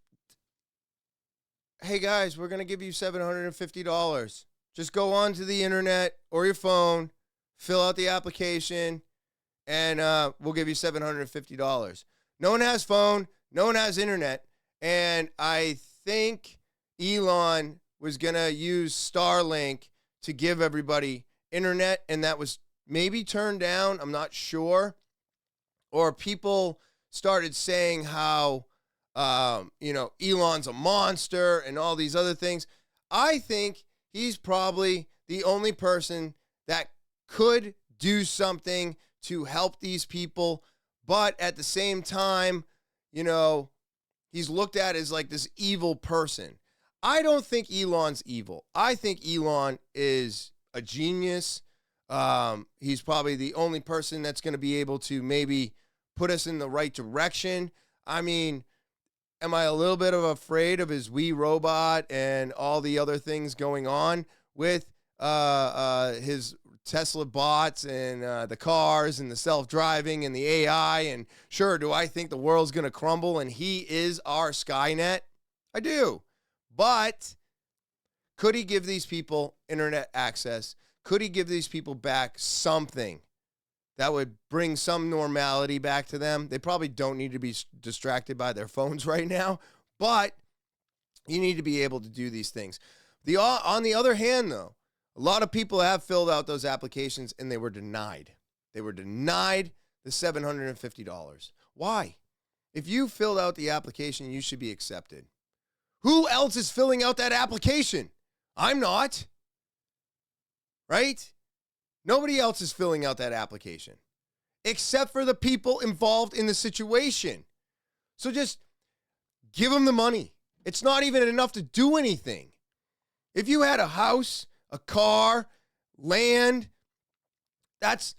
Hey, guys, we're going to give you $750. Just go onto the internet or your phone, fill out the application, and we'll give you $750. No one has phone. No one has internet. And I think Elon was going to use Starlink to give everybody internet, and that was maybe turned down. I'm not sure. Or people started saying how, Elon's a monster and all these other things. I think he's probably the only person that could do something to help these people. But at the same time, he's looked at as like this evil person. I don't think Elon's evil. I think Elon is a genius. He's probably the only person that's going to be able to maybe put us in the right direction. I mean, am I a little bit afraid of his Wii robot and all the other things going on with his Tesla bots and the cars and the self-driving and the AI? And sure, do I think the world's going to crumble and he is our Skynet? I do. But could he give these people internet access? Could he give these people back something that would bring some normality back to them? They probably don't need to be distracted by their phones right now, but you need to be able to do these things. On the other hand, though, a lot of people have filled out those applications and they were denied. They were denied the $750. Why? If you filled out the application, you should be accepted. Who else is filling out that application? I'm not. Right? Nobody else is filling out that application except for the people involved in the situation. So just give them the money. It's not even enough to do anything. If you had a house, a car, land, that's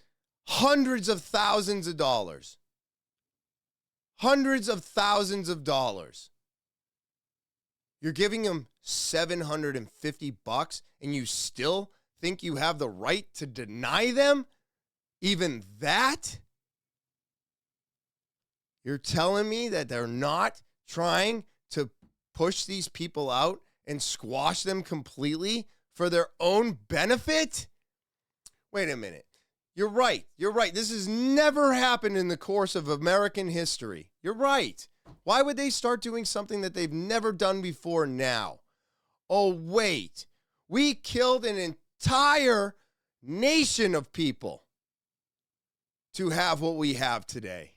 hundreds of thousands of dollars. Hundreds of thousands of dollars. You're giving them $750 and you still think you have the right to deny them even that? You're telling me that they're not trying to push these people out and squash them completely for their own benefit? Wait a minute. You're right. You're right. This has never happened in the course of American history. You're right. Why would they start doing something that they've never done before now? Oh, wait. We killed an entire nation of people to have what we have today.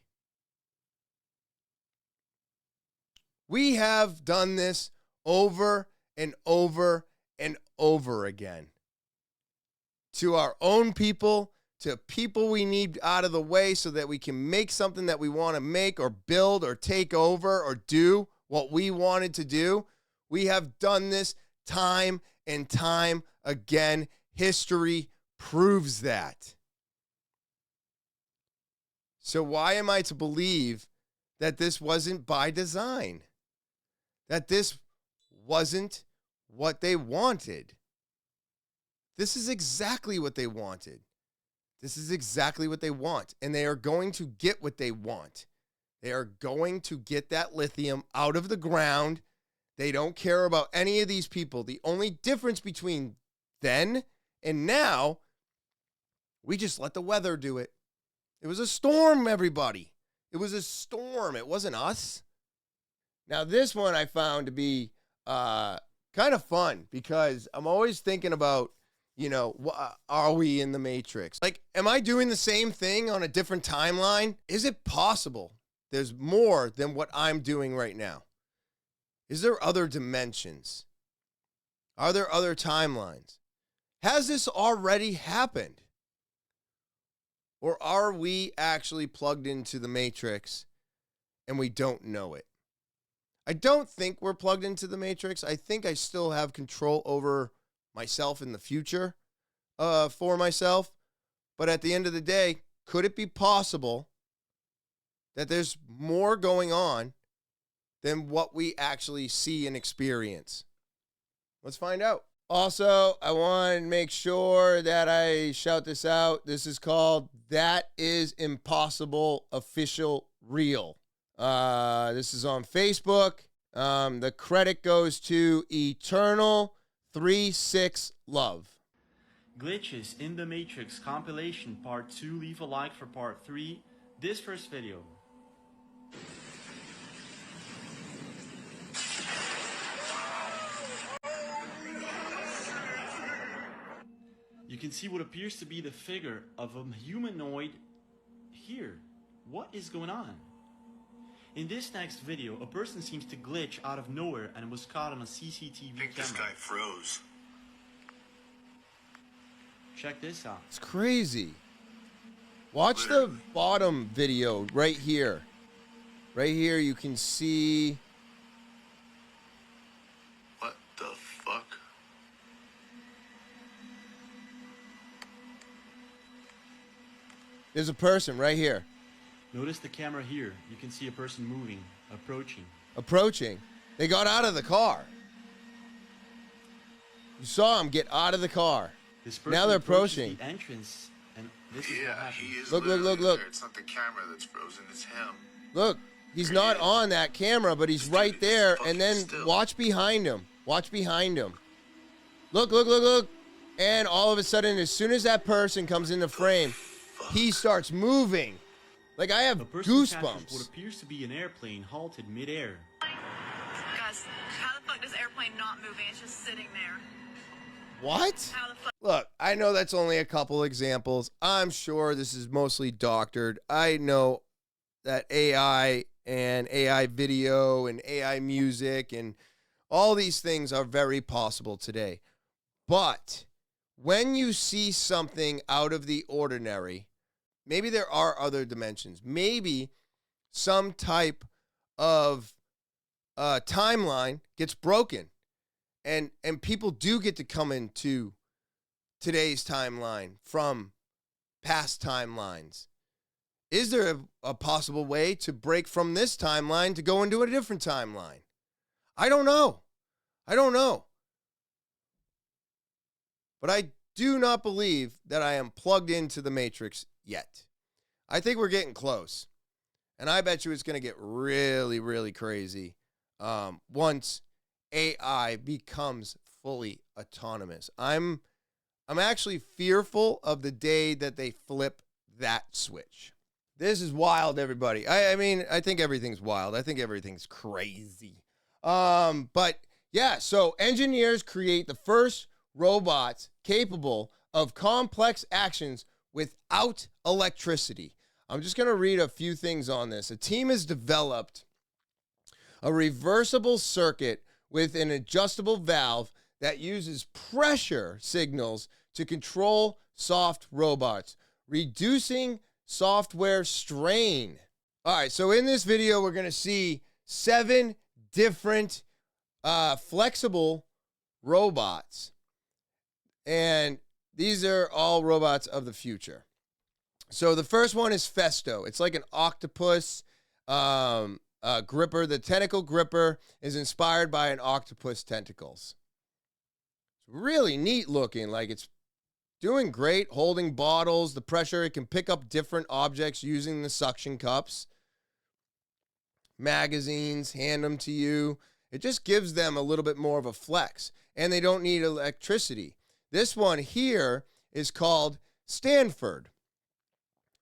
We have done this over and over and over again. To our own people, to people we need out of the way so that we can make something that we want to make or build or take over or do what we wanted to do. We have done this time and time again. History proves that. So why am I to believe that this wasn't by design? That this wasn't what they wanted? This is exactly what they wanted. This is exactly what they want. And they are going to get what they want. They are going to get that lithium out of the ground. They don't care about any of these people. The only difference between then and now, we just let the weather do it. It was a storm, everybody. It was a storm. It wasn't us. Now, this one I found to be kind of fun because I'm always thinking about, are we in the Matrix? Like, am I doing the same thing on a different timeline? Is it possible there's more than what I'm doing right now? Is there other dimensions? Are there other timelines? Has this already happened? Or are we actually plugged into the Matrix and we don't know it? I don't think we're plugged into the Matrix. I think I still have control over myself in the future. for myself. But at the end of the day, could it be possible that there's more going on than what we actually see and experience? Let's find out. Also, I want to make sure that I shout this out. This is called That Is Impossible Official Reel. This is on Facebook. The credit goes to Eternal 36 Love. Glitches in the Matrix compilation part 2. Leave a like for part 3. This first video. You can see what appears to be the figure of a humanoid here. What is going on? In this next video, a person seems to glitch out of nowhere and was caught on a CCTV camera. This guy froze. Check this out. It's crazy. Watch the bottom video right here. Right here you can see. What the fuck? There's a person right here. Notice the camera here. You can see a person moving, approaching. Approaching. They got out of the car. You saw them get out of the car. This person now they're approaches approaching. The entrance, and this is what Yeah, happens. he is Look, look, look, look. there. It's not the camera that's frozen, it's him. Look, he's not on that camera, but he's right there. And then watch behind him. Watch behind him. Look, look, look, look. And all of a sudden, as soon as that person comes into frame, he starts moving. Like I have goosebumps. What appears to be an airplane halted midair. Guys, how the fuck does airplane not moving? It's just sitting there. What? How the fuck? Look, I know that's only a couple examples. I'm sure this is mostly doctored. I know that AI and AI video and AI music and all these things are very possible today. But when you see something out of the ordinary, maybe there are other dimensions. Maybe some type of timeline gets broken. And people do get to come into today's timeline from past timelines. Is there a possible way to break from this timeline to go into a different timeline? I don't know. I don't know. But I do not believe that I am plugged into the Matrix yet. I think we're getting close. And I bet you it's going to get really, really crazy once AI becomes fully autonomous. I'm actually fearful of the day that they flip that switch. This is wild, everybody. I mean, I think everything's wild. I think everything's crazy. But yeah, so engineers create the first robots capable of complex actions without electricity. I'm just going to read a few things on this. A team has developed a reversible circuit with an adjustable valve that uses pressure signals to control soft robots, reducing software strain. All right, so in this video, we're going to see 7 different flexible robots. And these are all robots of the future. So the first one is Festo. It's like an octopus gripper. The tentacle gripper is inspired by an octopus tentacles. It's really neat looking. Like it's doing great, holding bottles, the pressure. It can pick up different objects using the suction cups. Magazines, hand them to you. It just gives them a little bit more of a flex. And they don't need electricity. This one here is called Stanford.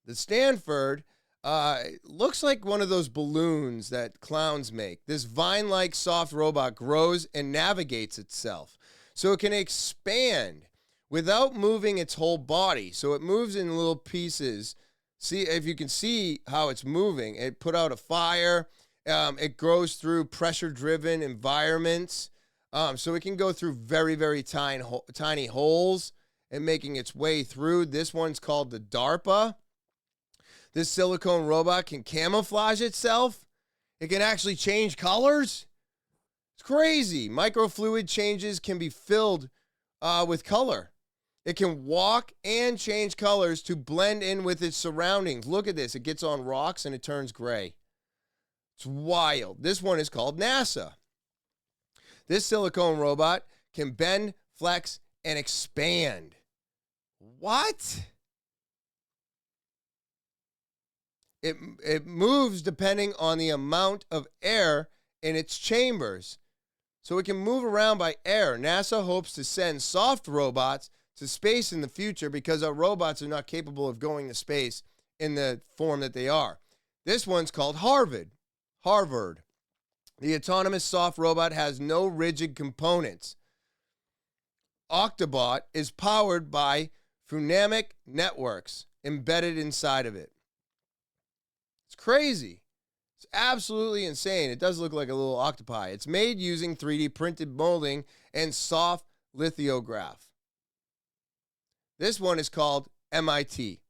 The Stanford looks like one of those balloons that clowns make. This vine-like soft robot grows and navigates itself. So it can expand without moving its whole body. So it moves in little pieces. See, if you can see how it's moving, it put out a fire. It grows through pressure-driven environments. So it can go through very, very tiny holes and making its way through. This one's called the DARPA. This silicone robot can camouflage itself. It can actually change colors. It's crazy. Microfluid changes can be filled with color. It can walk and change colors to blend in with its surroundings. Look at this. It gets on rocks and it turns gray. It's wild. This one is called NASA. This silicone robot can bend, flex, and expand. What? It moves depending on the amount of air in its chambers. So it can move around by air. NASA hopes to send soft robots to space in the future because our robots are not capable of going to space in the form that they are. This one's called Harvard. The autonomous soft robot has no rigid components. Octobot is powered by phonemic networks embedded inside of it. It's crazy. It's absolutely insane. It does look like a little octopi. It's made using 3D printed molding and soft lithograph. This one is called MIT.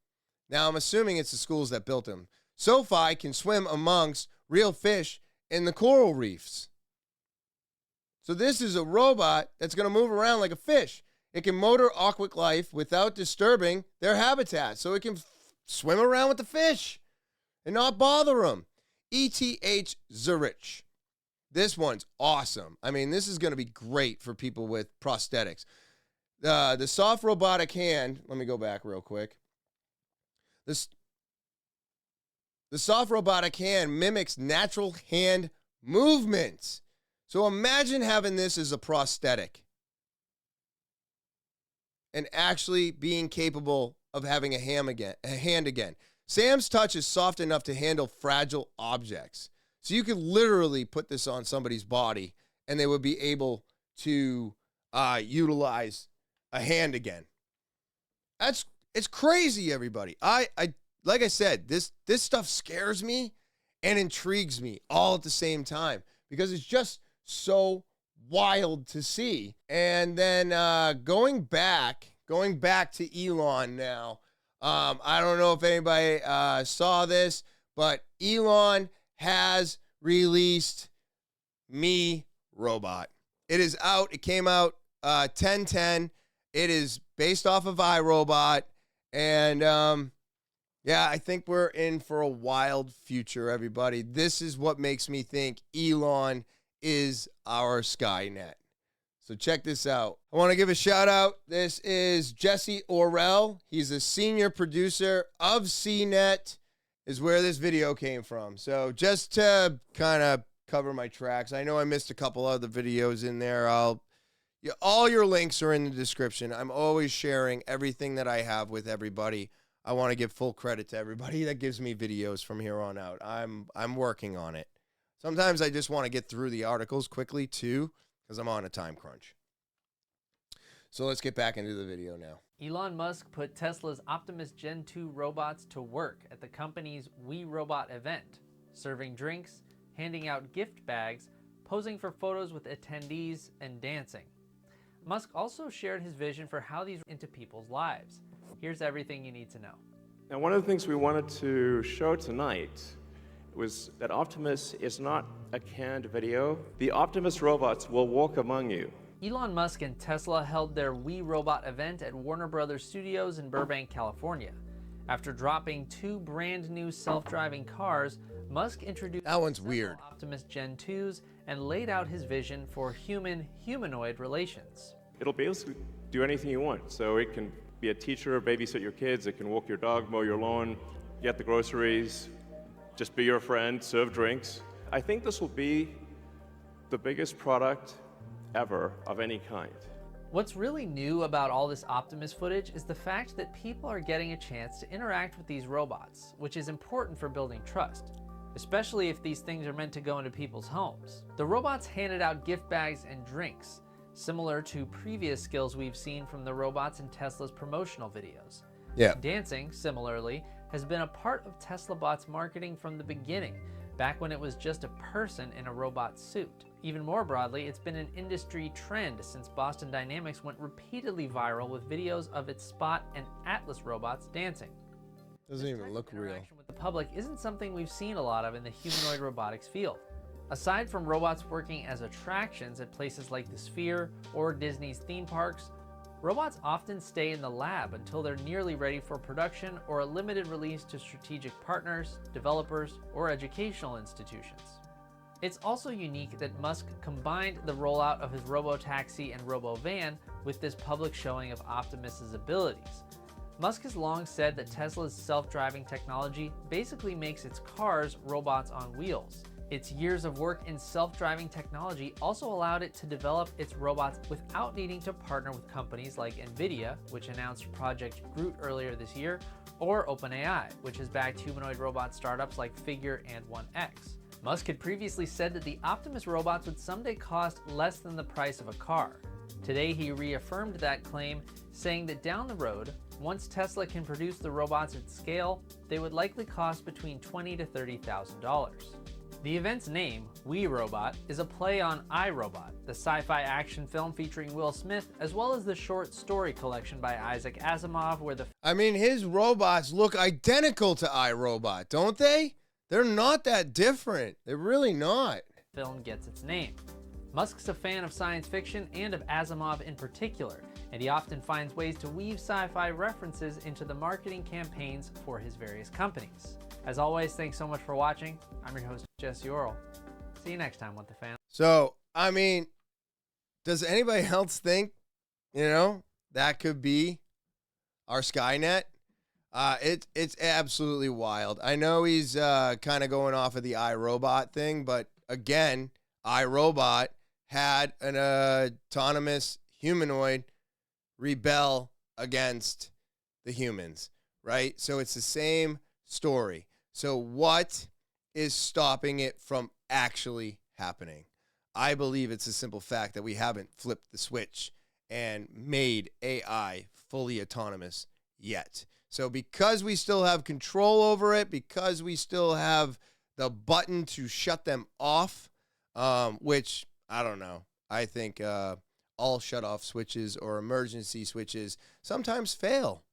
Now, I'm assuming it's the schools that built them. SoFi can swim amongst real fish in the coral reefs. So this is a robot that's going to move around like a fish. It can motor aquatic life without disturbing their habitat. So it can swim around with the fish and not bother them. ETH Zurich. This one's awesome. I mean, this is going to be great for people with prosthetics. The soft robotic hand, let me go back real quick. The soft robotic hand mimics natural hand movements. So imagine having this as a prosthetic and actually being capable of having a hand again. Sam's Touch is soft enough to handle fragile objects. So you could literally put this on somebody's body and they would be able to utilize a hand again. It's crazy, everybody. I like I said, this stuff scares me and intrigues me all at the same time because it's just so wild to see. And then going back to Elon now. I don't know if anybody saw this, but Elon has released Me Robot. It is out. It came out 10/10. It is based off of iRobot. And yeah, I think we're in for a wild future, everybody. This is what makes me think Elon is our Skynet. So check this out. I want to give a shout out. This is Jesse Orrell. He's a senior producer of CNET, is where this video came from. So just to kind of cover my tracks, I know I missed a couple other videos in there. All your links are in the description. I'm always sharing everything that I have with everybody. I want to give full credit to everybody that gives me videos from here on out. I'm working on it. Sometimes I just want to get through the articles quickly too, because I'm on a time crunch. So let's get back into the video now. Elon Musk put Tesla's Optimus Gen 2 robots to work at the company's We Robot event, serving drinks, handing out gift bags, posing for photos with attendees, and dancing. Musk also shared his vision for how these into people's lives. Here's everything you need to know. Now, one of the things we wanted to show tonight was that Optimus is not a canned video. The Optimus robots will walk among you. Elon Musk and Tesla held their We Robot event at Warner Brothers Studios in Burbank, California. After dropping 2 brand new self-driving cars, Musk introduced that one's weird. Optimus Gen 2s and laid out his vision for human-humanoid relations. It'll basically do anything you want. So it can be a teacher, babysit your kids, it can walk your dog, mow your lawn, get the groceries, just be your friend, serve drinks. I think this will be the biggest product ever of any kind. What's really new about all this Optimus footage is the fact that people are getting a chance to interact with these robots, which is important for building trust, especially if these things are meant to go into people's homes. The robots handed out gift bags and drinks, similar to previous skills we've seen from the robots in Tesla's promotional videos. Yeah. Dancing, similarly, has been a part of Tesla Bot's marketing from the beginning, back when it was just a person in a robot suit. Even more broadly, it's been an industry trend since Boston Dynamics went repeatedly viral with videos of its Spot and Atlas robots dancing. Doesn't even look real. With the public isn't something we've seen a lot of in the humanoid robotics field. Aside from robots working as attractions at places like the Sphere or Disney's theme parks, Robots often stay in the lab until they're nearly ready for production or a limited release to strategic partners, developers, or educational institutions. It's also unique that Musk combined the rollout of his robotaxi and robovan with this public showing of Optimus's abilities. Musk has long said that Tesla's self-driving technology basically makes its cars robots on wheels. Its years of work in self-driving technology also allowed it to develop its robots without needing to partner with companies like Nvidia, which announced Project Groot earlier this year, or OpenAI, which has backed humanoid robot startups like Figure and 1X. Musk had previously said that the Optimus robots would someday cost less than the price of a car. Today he reaffirmed that claim, saying that down the road, once Tesla can produce the robots at scale, they would likely cost between $20,000 to $30,000. The event's name, We Robot, is a play on iRobot, the sci-fi action film featuring Will Smith, as well as the short story collection by Isaac Asimov, where I mean, his robots look identical to iRobot, don't they? They're not that different. They're really not. Film gets its name. Musk's a fan of science fiction and of Asimov in particular, and he often finds ways to weave sci-fi references into the marketing campaigns for his various companies. As always, thanks so much for watching. I'm your host, Jesse Orrell. See you next time, What the Fan. So, I mean, does anybody else think, that could be our Skynet? It's absolutely wild. I know he's kind of going off of the iRobot thing, but again, iRobot had an autonomous humanoid rebel against the humans, right? So it's the same story. So what is stopping it from actually happening? I believe it's a simple fact that we haven't flipped the switch and made AI fully autonomous yet. So because we still have control over it, because we still have the button to shut them off, which I don't know. I think all shut-off switches or emergency switches sometimes fail.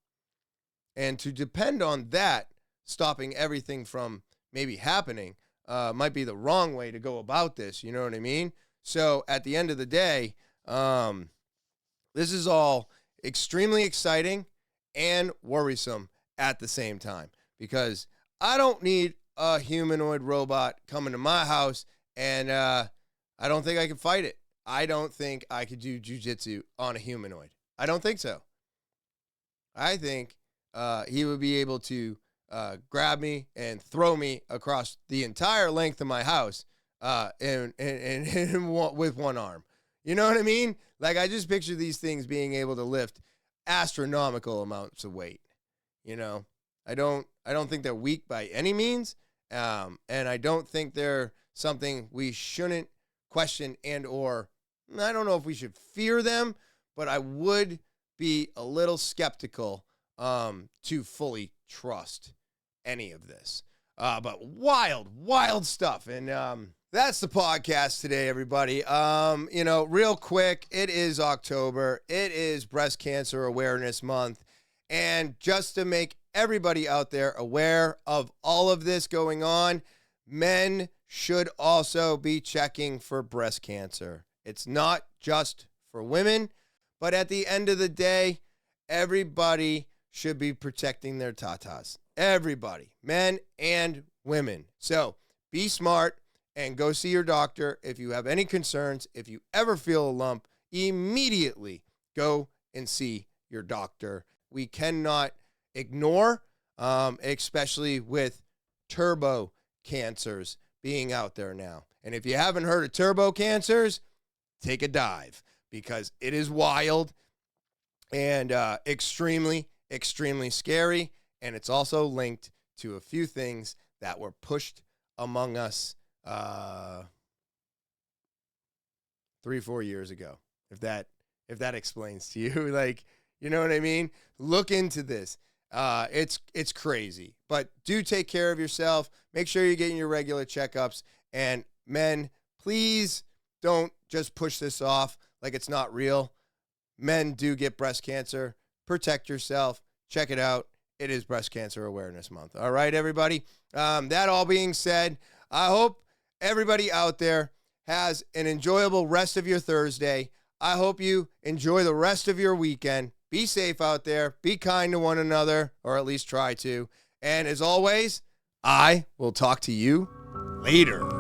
And to depend on that stopping everything from maybe happening might be the wrong way to go about this. You know what I mean? So at the end of the day, this is all extremely exciting and worrisome at the same time, because I don't need a humanoid robot coming to my house, and I don't think I can fight it. I don't think I could do jujitsu on a humanoid. I don't think so. I think he would be able to grab me and throw me across the entire length of my house and with one arm. You know what I mean? Like, I just picture these things being able to lift astronomical amounts of weight. I don't think they're weak by any means, and I don't think they're something we shouldn't question and or I don't know if we should fear them, but I would be a little skeptical to fully trust any of this. But wild stuff. And that's the podcast today, everybody. Real quick, it is October. It is Breast Cancer Awareness Month. And just to make everybody out there aware of all of this going on, men should also be checking for breast cancer. It's not just for women, but at the end of the day, everybody should be protecting their tatas. Everybody, men and women. So be smart and go see your doctor if you have any concerns. If you ever feel a lump, immediately go and see your doctor. We cannot ignore, especially with turbo cancers being out there now. And if you haven't heard of turbo cancers, take a dive, because it is wild and extremely scary. And it's also linked to a few things that were pushed among us 3-4 years ago. If that explains to you, like, you know what I mean? Look into this. It's crazy, but do take care of yourself. Make sure you're getting your regular checkups. And men, please don't just push this off like it's not real. Men do get breast cancer. Protect yourself. Check it out. It is Breast Cancer Awareness Month. All right, everybody. That all being said, I hope everybody out there has an enjoyable rest of your Thursday. I hope you enjoy the rest of your weekend. Be safe out there. Be kind to one another, or at least try to. And as always, I will talk to you later.